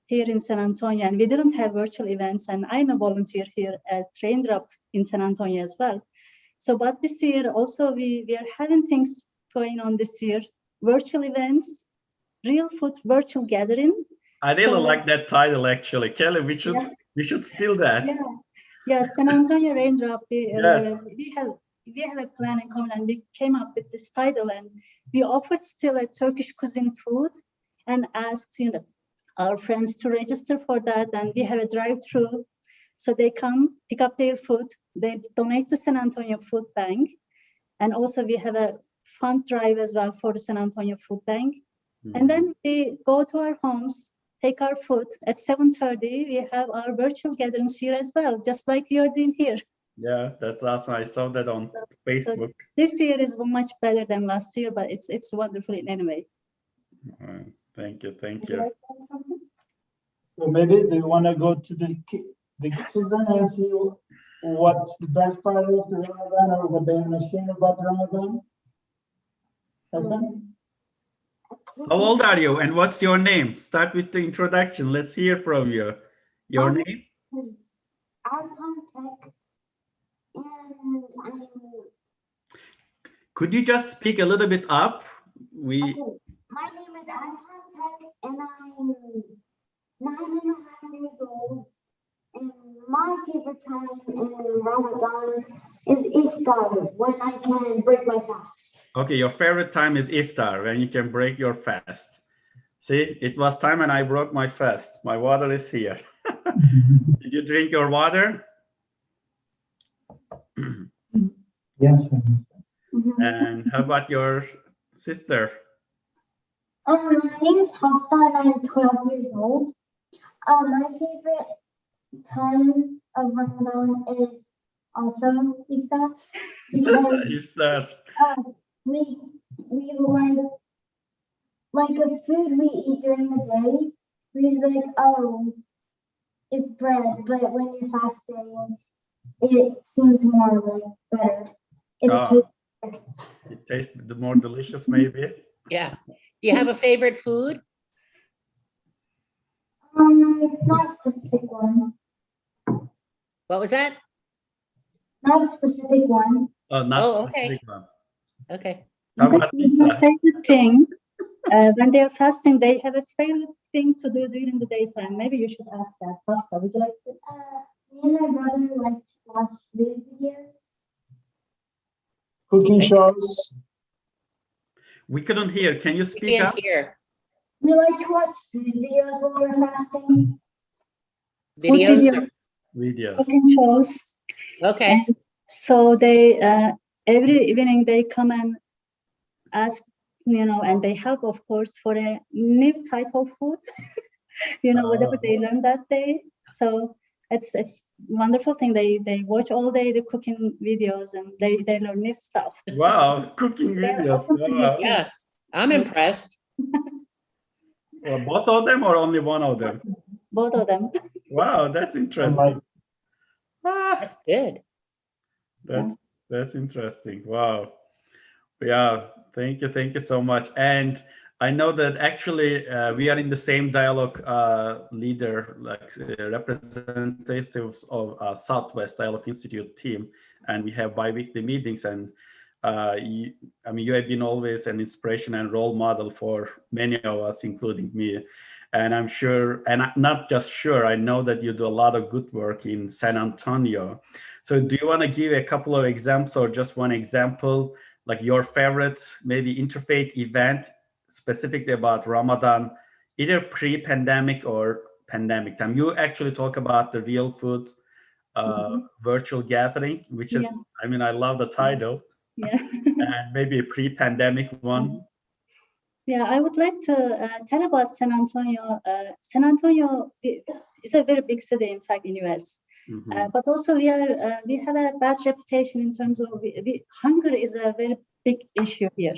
here in San Antonio, and we didn't have virtual events. And I'm a volunteer here at Raindrop in San Antonio as well. So, but this year also we are having things going on this year, virtual events, real food virtual gathering. I really like that title, actually. Kelly, we should steal that. Yeah, San Antonio Raindrop, we have a plan in common, and we came up with this title, and we offered still a Turkish cuisine food, and asked our friends to register for that. And we have a drive-through, so they come pick up their food, they donate to San Antonio Food Bank, and also we have a fund drive as well for the San Antonio Food Bank. Mm-hmm. And then we go to our homes, take our food. At 7:30, we have our virtual gatherings here as well, just like you're doing here. Yeah, that's awesome. I saw that on Facebook. So this year is much better than last year, but it's wonderful in any way. Thank you. Would you like to add something? So maybe do you want to go to the children and see what's the best part of the Ramadan, or what they understand about Ramadan? How old are you, and what's your name? Start with the introduction. Let's hear from you. Your name? Could you just speak a little bit up? Okay. My name is Arkan, and I'm 9.5 years old. And my favorite time in Ramadan is Iftar, when I can break my fast. Okay, your favorite time is Iftar, when you can break your fast. See, it was time and I broke my fast. My water is here. Did you drink your water? Yes. And how about your sister? My name is Hafsa and I'm 12 years old. My favorite time of Ramadan is also Iftar because Iftar. we like the food we eat during the day. We like, oh, it's bread, but when you're fasting, it seems more like better. It's It tastes more delicious, maybe. Yeah. Do you have a favorite food? not a specific one. What was that? Not a specific one. Oh, not okay. specific one. Okay. How about pizza? Favorite thing when they are fasting, they have a favorite thing to do during the daytime. Maybe you should ask that. Hafsa, would you like to? Me and my brother like to watch food videos. Cooking shows. We couldn't hear. Can you speak up? We like to watch food videos while we're fasting. Videos. Cooking shows. Okay. And so they every evening they come and ask, and they help, of course, for a new type of food. Whatever they learn that day. So it's wonderful thing. They watch all day the cooking videos and they learn new stuff. Wow, cooking videos. Wow. Yeah, I'm impressed. Well, both of them or only one of them? Both of them. Wow, that's interesting. Good. That's interesting. Wow. Yeah, thank you so much. And I know that actually we are in the same dialogue leader, like representatives of Southwest Dialogue Institute team, and we have bi-weekly meetings. And you have been always an inspiration and role model for many of us, including me. And I'm sure, and I'm not just sure, I know that you do a lot of good work in San Antonio. So do you want to give a couple of examples or just one example, like your favorite maybe interfaith event specifically about Ramadan, either pre-pandemic or pandemic time? You actually talk about the real food virtual gathering, which is, I love the title. And maybe a pre-pandemic one. Yeah, I would like to tell about San Antonio. San Antonio is a very big city, in fact, in US. But also we have a bad reputation in terms of hunger is a very big issue here.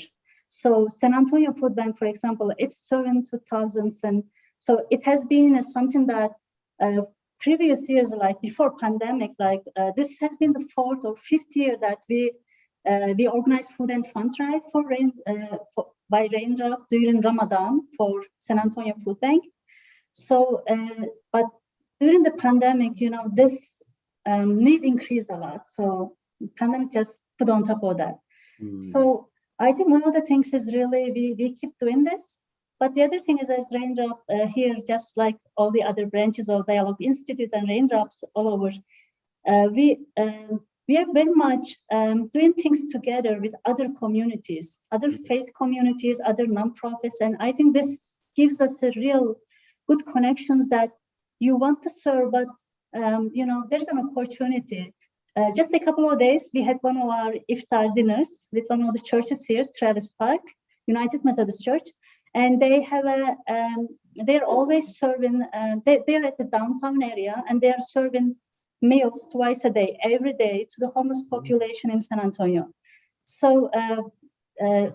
So San Antonio Food Bank, for example, it's serving 2000s, and so it has been something that previous years, like before pandemic, this has been the 4th or 5th year that we organize food and fun drive by Raindrop during Ramadan for San Antonio Food Bank. So, but during the pandemic, this need increased a lot. So the pandemic just put on top of that. So I think one of the things is really we keep doing this. But the other thing is, as Raindrop here, just like all the other branches of Dialogue Institute and Raindrops all over, we are very much doing things together with other communities, other faith communities, other nonprofits. And I think this gives us a real good connections that you want to serve, but there's an opportunity. Just a couple of days, we had one of our Iftar dinners with one of the churches here, Travis Park, United Methodist Church. And they have they're always serving, they're at the downtown area, and they are serving meals twice a day, every day, to the homeless population in San Antonio. So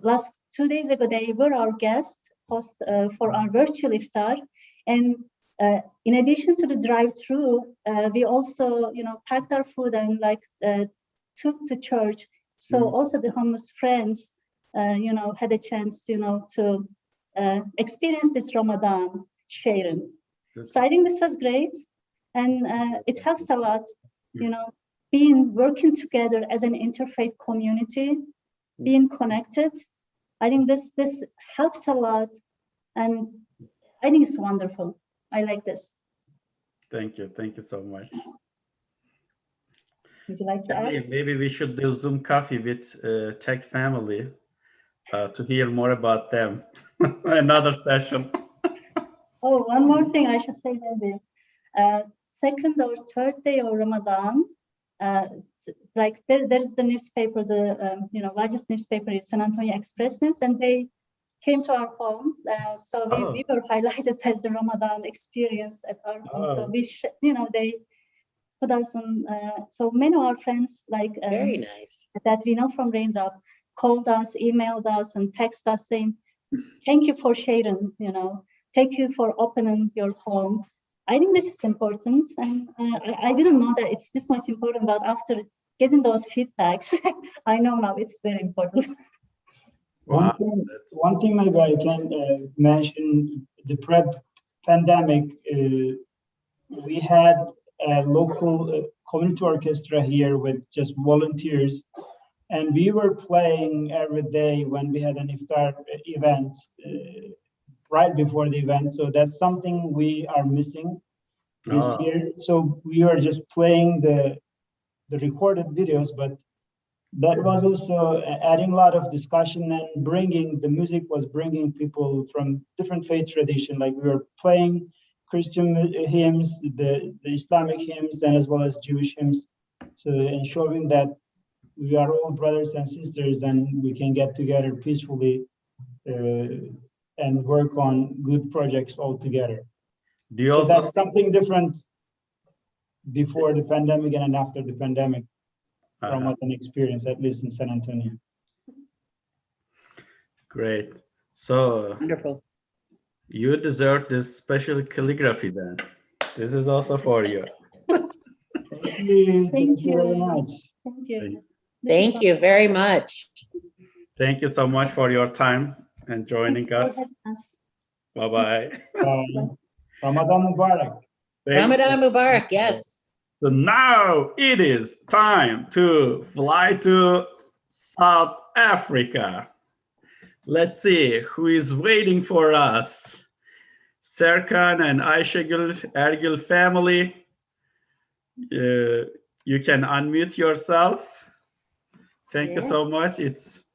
last 2 days ago, they were our guest host for our virtual Iftar. And in addition to the drive-through, we also, packed our food and took to church. So also the homeless friends, had a chance, to experience this Ramadan sharing. So I think this was great. And it helps a lot, working together as an interfaith community, being connected. I think this helps a lot. And I think it's wonderful. I like this. Thank you so much. Would you like to add? Maybe we should do Zoom coffee with Tech family. to hear more about them. Another session. Oh, one more thing I should say maybe. Second or third day of Ramadan, like there's the newspaper, the largest newspaper is San Antonio Express News, and they came to our home. So we were highlighted as the Ramadan experience at our home. So we, they put us on. So many of our friends, like very nice, that we know from Raindrop, called us, emailed us, and text us saying, "Thank you for sharing. Thank you for opening your home." I think this is important, and I didn't know that it's this much important. But after getting those feedbacks, I know now it's very important. One thing maybe I can mention, the pre-pandemic, we had a local community orchestra here with just volunteers, and we were playing every day when we had an Iftar event right before the event. So that's something we are missing this year. So we are just playing the recorded videos, but that was also adding a lot of discussion and the music was bringing people from different faith tradition. Like we were playing Christian hymns, the Islamic hymns, and as well as Jewish hymns. So ensuring that we are all brothers and sisters and we can get together peacefully and work on good projects all together. So that's something different before the pandemic and after the pandemic. From what an experience, at least in San Antonio. Great. So wonderful. You deserve this special calligraphy then. This is also for you. Thank you. Thank you very much. Thank you. Thank you very much. Thank you so much for your time and joining us. Bye-bye. Ramadan Mubarak. Ramadan Mubarak, yes. So now it is time to fly to South Africa. Let's see who is waiting for us. Serkan and Ayşegül Ergül family. You can unmute yourself. Thank you so much. It's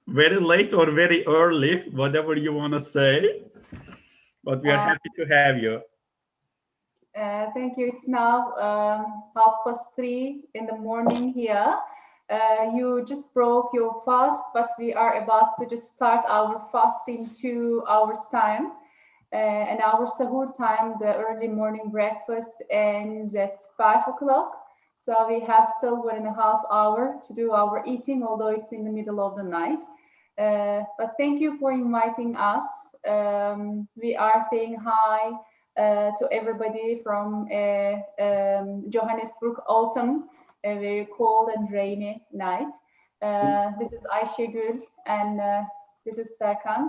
very late or very early, whatever you want to say. But we are happy to have you. Thank you. It's now 3:30 in the morning here. You just broke your fast, but we are about to just start our fast in 2 hours time. And our sahur time, the early morning breakfast, ends at 5 o'clock. So we have still 1.5 hours to do our eating, although it's in the middle of the night. But thank you for inviting us. We are saying hi to everybody from Johannesburg autumn, a very cold and rainy night. This is Ayşegül and this is Serkan.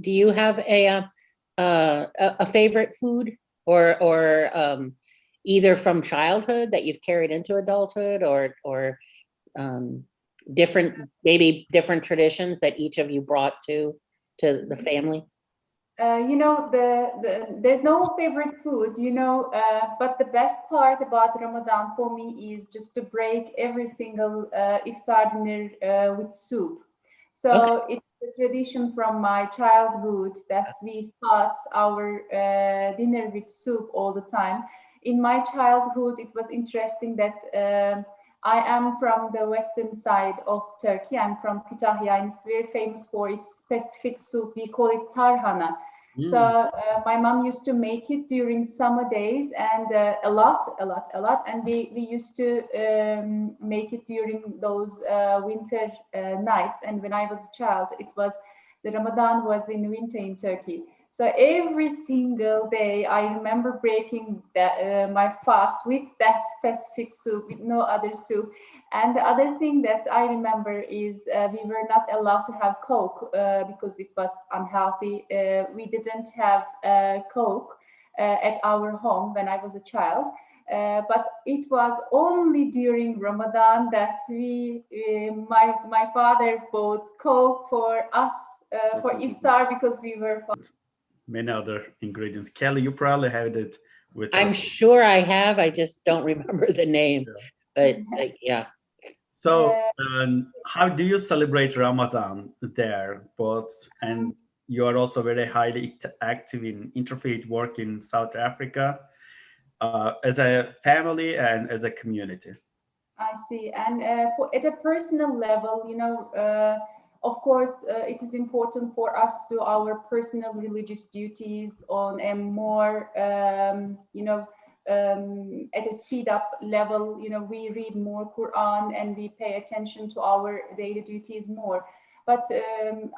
Do you have a favorite food or either from childhood that you've carried into adulthood or different traditions that each of you brought to the family? There's no favorite food, but the best part about Ramadan for me is just to break every single iftar dinner with soup. So it's a tradition from my childhood that we start our dinner with soup all the time. In my childhood, it was interesting that I am from the western side of Turkey. I'm from Kütahya, and it's very famous for its specific soup. We call it tarhana. So my mom used to make it during summer days and a lot. And we used to make it during those winter nights. And when I was a child, the Ramadan was in winter in Turkey. So every single day, I remember breaking my fast with that specific soup, with no other soup. And the other thing that I remember is we were not allowed to have Coke because it was unhealthy. We didn't have Coke at our home when I was a child. But it was only during Ramadan that my father bought Coke for us for iftar because we were. Many other ingredients. Kelly, you probably have it with. I'm sure I have. I just don't remember the name. But yeah. So, how do you celebrate Ramadan there, both? And you are also very highly active in interfaith work in South Africa, as a family and as a community. I see. And at a personal level, of course, it is important for us to do our personal religious duties on a more, at a speed up level. We read more Quran and we pay attention to our daily duties more. But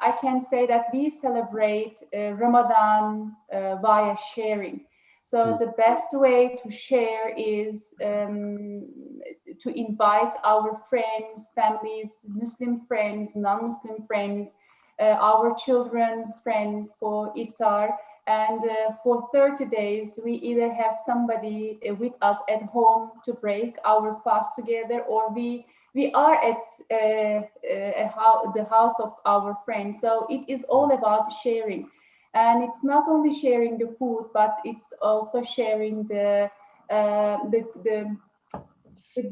I can say that we celebrate Ramadan via sharing. So the best way to share is to invite our friends, families, Muslim friends, non-Muslim friends, our children's friends for Iftar. And for 30 days, we either have somebody with us at home to break our fast together, or we are at the house of our friends. So it is all about sharing. And it's not only sharing the food, but it's also sharing the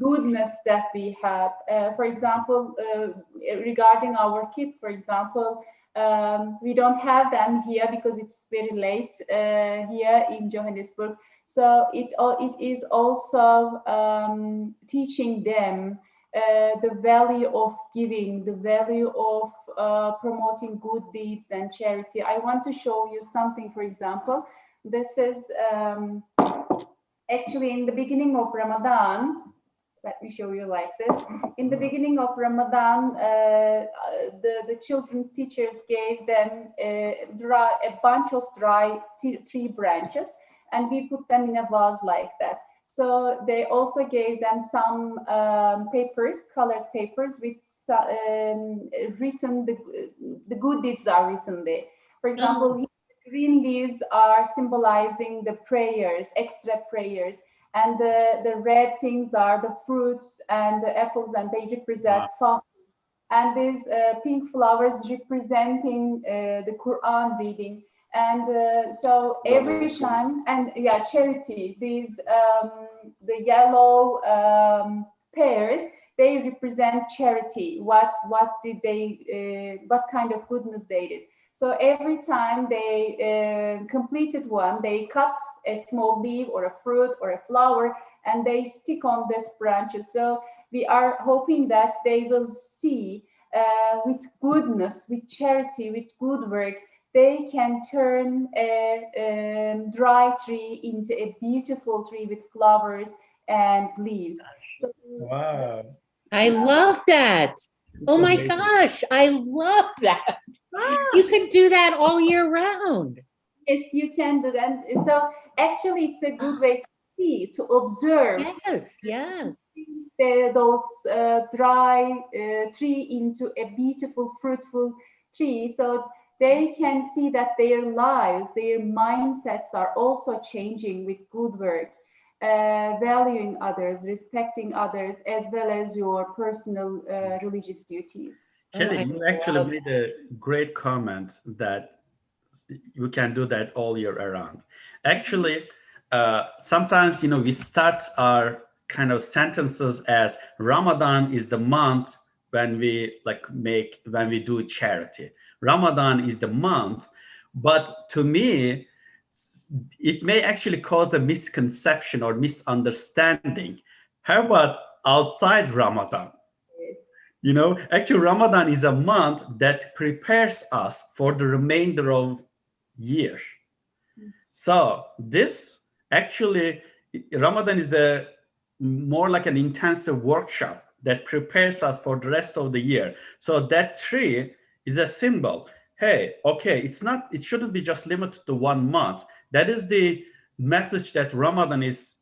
goodness that we have. For example, regarding our kids, for example, we don't have them here because it's very late here in Johannesburg. So it is also teaching them the value of giving, the value of promoting good deeds and charity. I want to show you something, for example. This is actually in the beginning of Ramadan. Let me show you like this. In the beginning of Ramadan, the children's teachers gave them a bunch of dry tree branches, and we put them in a vase like that. So they also gave them some papers, colored papers with written, the good deeds are written there. For example, green leaves are symbolizing the prayers, extra prayers. And the red things are the fruits and the apples, and they represent fasting. And these pink flowers representing the Quran reading. And so every time, and yeah, charity, these, the yellow pears, they represent charity. What did they, what kind of goodness they did. So every time they completed one, they cut a small leaf or a fruit or a flower, and they stick on these branches. So we are hoping that they will see with goodness, with charity, with good work, they can turn a dry tree into a beautiful tree with flowers and leaves. So, wow. I love that. Oh my gosh, I love that. You can do that all year round. Yes, you can do that. So actually, it's a good way to see, to observe. Yes, yes. Those dry tree into a beautiful, fruitful tree. So they can see that their lives, their mindsets are also changing with good work. Valuing others, respecting others, as well as your personal religious duties. Kelly, you actually made a great comment that you can do that all year around. Actually, sometimes, we start our kind of sentences as Ramadan is the month when we when we do charity. Ramadan is the month, but to me, it may actually cause a misconception or misunderstanding. How about outside Ramadan? Actually, Ramadan is a month that prepares us for the remainder of year. So this actually, Ramadan is a more like an intensive workshop that prepares us for the rest of the year. So that tree is a symbol. Hey, okay, it shouldn't be just limited to 1 month. That is the message that Ramadan is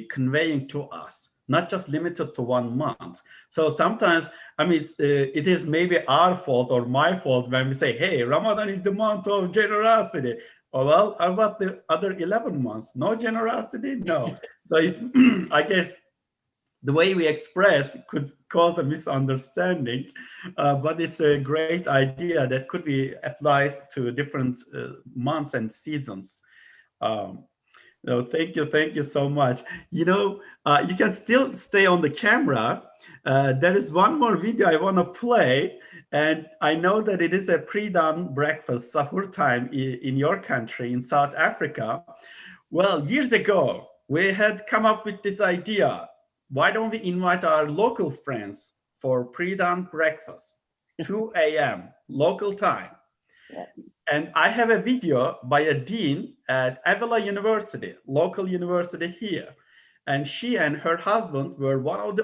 conveying to us, not just limited to 1 month. So sometimes, it is maybe our fault or my fault when we say, hey, Ramadan is the month of generosity. Oh, well, how about the other 11 months? No generosity? No. So it's, I guess, the way we express could cause a misunderstanding, but it's a great idea that could be applied to different months and seasons. No, thank you so much. You can still stay on the camera. There is one more video I want to play, and I know that it is a pre-dawn breakfast, sahur time in your country, in South Africa. Well, years ago, we had come up with this idea. Why don't we invite our local friends for pre-dawn breakfast, 2 a.m. local time? Yeah. And I have a video by a dean at Avila University, local university here. And she and her husband were one of the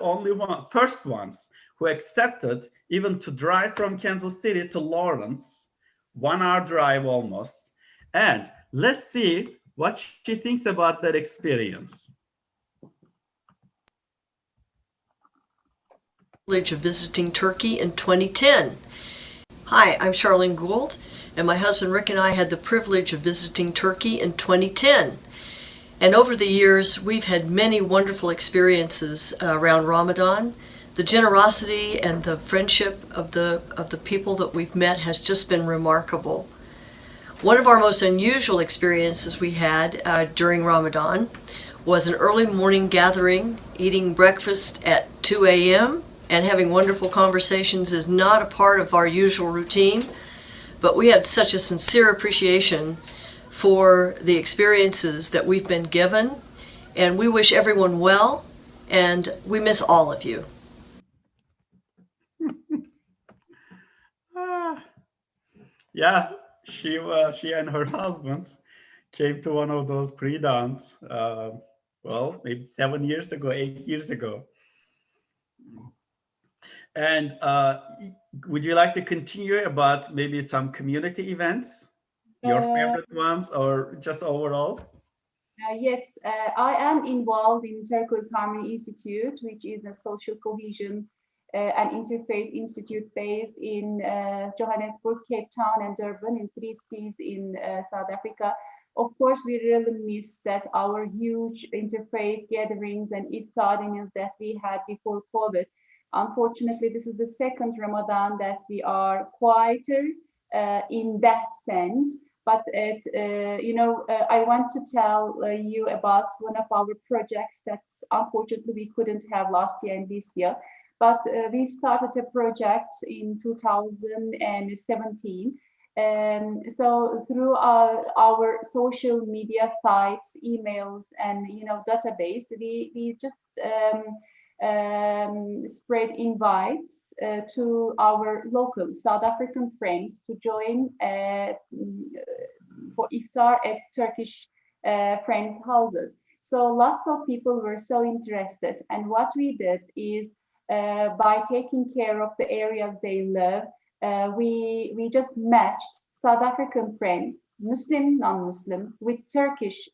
first ones who accepted even to drive from Kansas City to Lawrence, 1 hour drive almost. And let's see what she thinks about that experience. Privilege of visiting Turkey in 2010. Hi, I'm Charlene Gould, and my husband Rick and I had the privilege of visiting Turkey in 2010. And over the years, we've had many wonderful experiences around Ramadan. The generosity and the friendship of the people that we've met has just been remarkable. One of our most unusual experiences we had during Ramadan was an early morning gathering, eating breakfast at 2 a.m., and having wonderful conversations is not a part of our usual routine, but we had such a sincere appreciation for the experiences that we've been given, and we wish everyone well, and we miss all of you. Yeah, she and her husband came to one of those pre-dawns, well, maybe 7 years ago, 8 years ago. And would you like to continue about maybe some community events, your favorite ones, or just overall? Yes, I am involved in Turquoise Harmony Institute, which is a social cohesion and interfaith institute based in Johannesburg, Cape Town, and Durban, in 3 cities in South Africa. Of course, we really miss that our huge interfaith gatherings and iftar dinners that we had before COVID. Unfortunately, this is the second Ramadan that we are quieter in that sense. But I want to tell you about one of our projects that unfortunately we couldn't have last year and this year. But we started a project in 2017. So through our social media sites, emails, and database, we just spread invites to our local South African friends to join for iftar at Turkish friends' houses. So lots of people were so interested, and what we did is by taking care of the areas they live, we just matched South African friends, Muslim, non-Muslim, with Turkish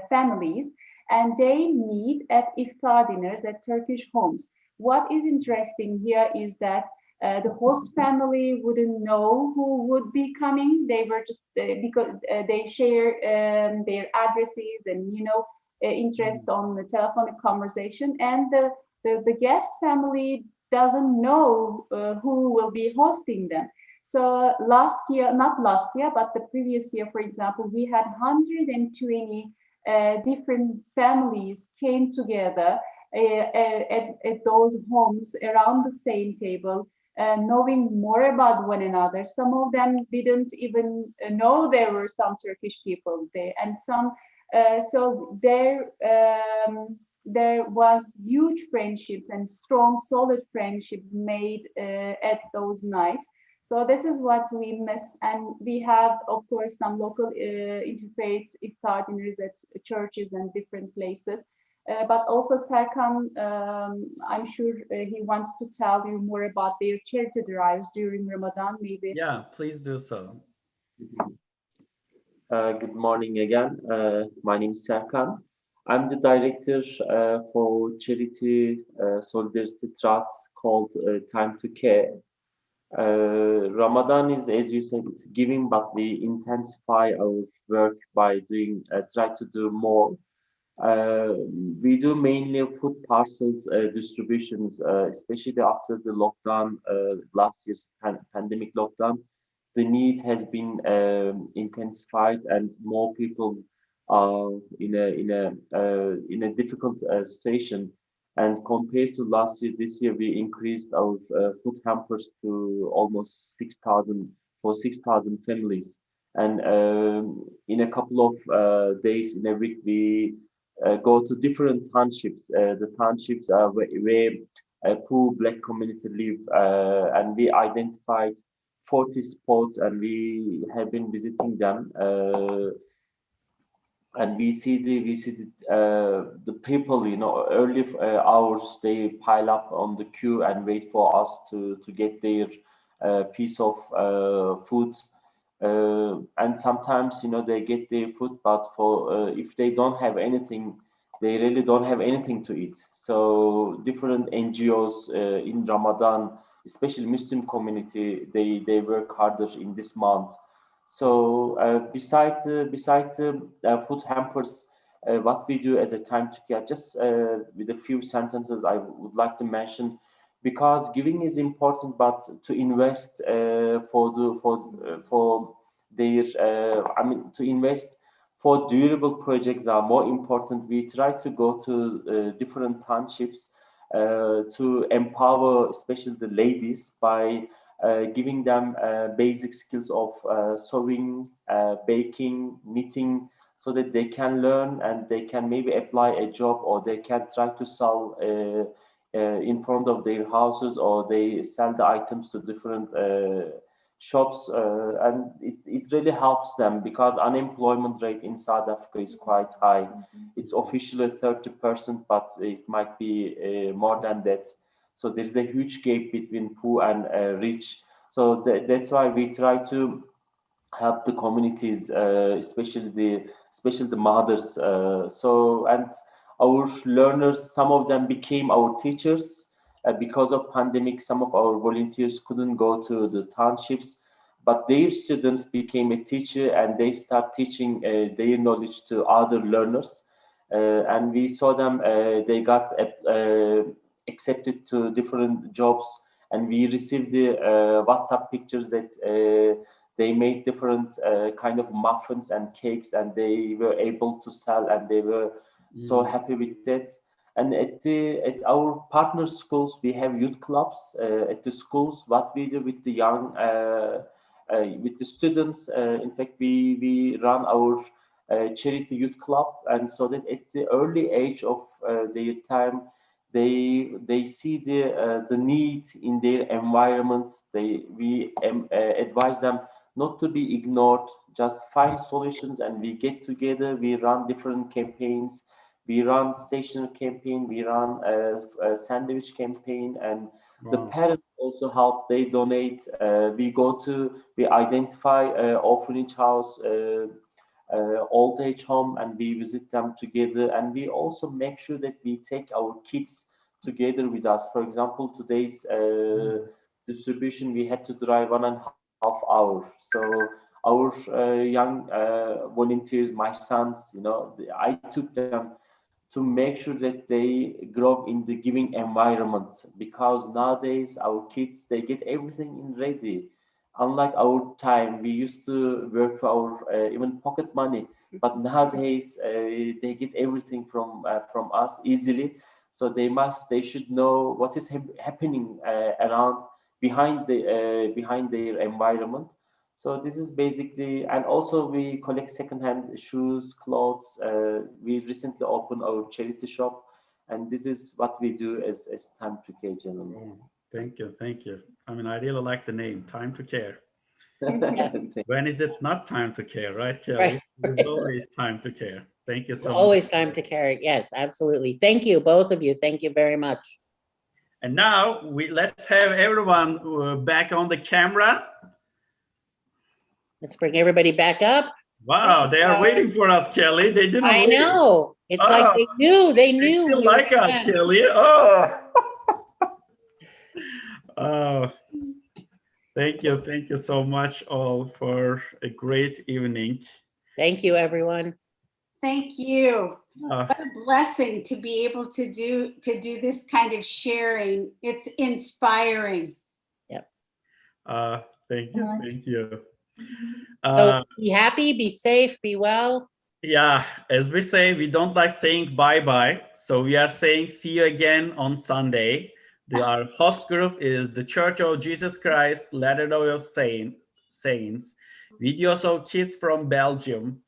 families, and they meet at iftar dinners at Turkish homes. What is interesting here is that the host family wouldn't know who would be coming. They were just because they share their addresses and interest on the telephonic conversation, and the guest family doesn't know who will be hosting them. So not last year, but the previous year, for example, we had 120 different families came together at those homes around the same table, knowing more about one another. Some of them didn't even know there were some Turkish people there, and some. So there was huge friendships and strong, solid friendships made at those nights. So this is what we miss, and we have, of course, some local interfaith iftar dinners at churches and different places. But also Serkan, I'm sure he wants to tell you more about their charity drives during Ramadan, maybe. Yeah, please do so. Good morning again. My name is Serkan. I'm the director for charity solidarity trust called Time to Care. Ramadan is, as you said, it's giving, but we intensify our work by try to do more. We do mainly food parcels distributions, especially after the lockdown, last year's pandemic lockdown. The need has been intensified, and more people are in a difficult situation. And compared to last year, this year we increased our food hampers to almost 6,000 for 6,000 families. And in a couple of days in a week, we go to different townships. The townships are where a poor black community live, and we identified 40 spots, and we have been visiting them. And we see the people, early hours they pile up on the queue and wait for us to get their piece of food. And sometimes they get their food, but for if they don't have anything, they really don't have anything to eat. So different NGOs in Ramadan, especially Muslim community, they work harder in this month. So beside food hampers, what we do as a time to care, just with a few sentences, I would like to mention, because giving is important, but to invest for their, to invest for durable projects are more important. We try to go to different townships to empower, especially the ladies, by giving them basic skills of sewing, baking, knitting, so that they can learn and they can maybe apply a job, or they can try to sell in front of their houses, or they sell the items to different shops, and it really helps them, because unemployment rate in South Africa is quite high. It's officially 30%, but it might be more than that. So there is a huge gap between poor and rich. So that's why we try to help the communities, especially the mothers. And our learners, some of them became our teachers. Because of pandemic, some of our volunteers couldn't go to the townships, but their students became a teacher, and they start teaching their knowledge to other learners. And we saw them, they got accepted to different jobs, and we received the WhatsApp pictures that they made different kind of muffins and cakes, and they were able to sell, and they were so happy with that. And at our partner schools, we have youth clubs at the schools. What we do with the young, with the students, in fact, we run our charity youth club, and so that at the early age of their time, they see the need in their environment. We advise them not to be ignored, just find solutions, and we get together. We run different campaigns. We run stationery campaign. We run a sandwich campaign, and the parents also help. They donate. We identify orphanage house, old age home, and we visit them together. And we also make sure that we take our kids together with us. For example, today's distribution, we had to drive 1.5 hours. So our young volunteers, my sons, I took them to make sure that they grow in the giving environment, because nowadays our kids, they get everything in ready. Unlike our time, we used to work for our even pocket money, but nowadays they get everything from us easily. So they should know what is happening around behind their environment. So this is basically, and also we collect secondhand shoes, clothes. We recently opened our charity shop, and this is what we do as Time to Care, gentlemen. Thank you. I mean, I really like the name, Time to Care. When is it not time to care, right, Kelly? There's always time to care. Thank you so much. Always time to care. Yes, absolutely. Thank you, both of you. Thank you very much. And now let's have everyone back on the camera. Let's bring everybody back up. Wow, they are waiting for us, Kelly. They didn't. I know. It's like they knew. They knew. They still like us, Kelly. Oh. Oh. Thank you so much all for a great evening. Thank you, everyone. Thank you. What a blessing to be able to do this kind of sharing. It's inspiring. Yep. Thank you. So be happy, be safe, be well. Yeah, as we say, we don't like saying bye-bye. So we are saying see you again on Sunday. Our host group is the Church of Jesus Christ, Latter-day of Saints. Videos of kids from Belgium.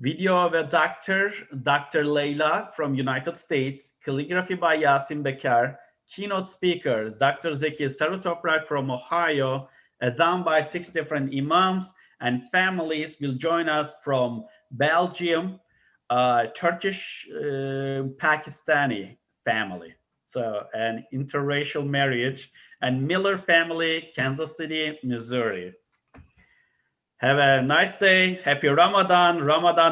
Video of a doctor, Dr. Leila from United States. Calligraphy by Yasin Bekar. Keynote speakers, Dr. Zeki Sarutoprak from Ohio. Adhan by 6 different imams, and families will join us from Belgium, Turkish, Pakistani family. So an interracial marriage, and Miller family, Kansas City, Missouri. Have a nice day. Happy Ramadan. Ramadan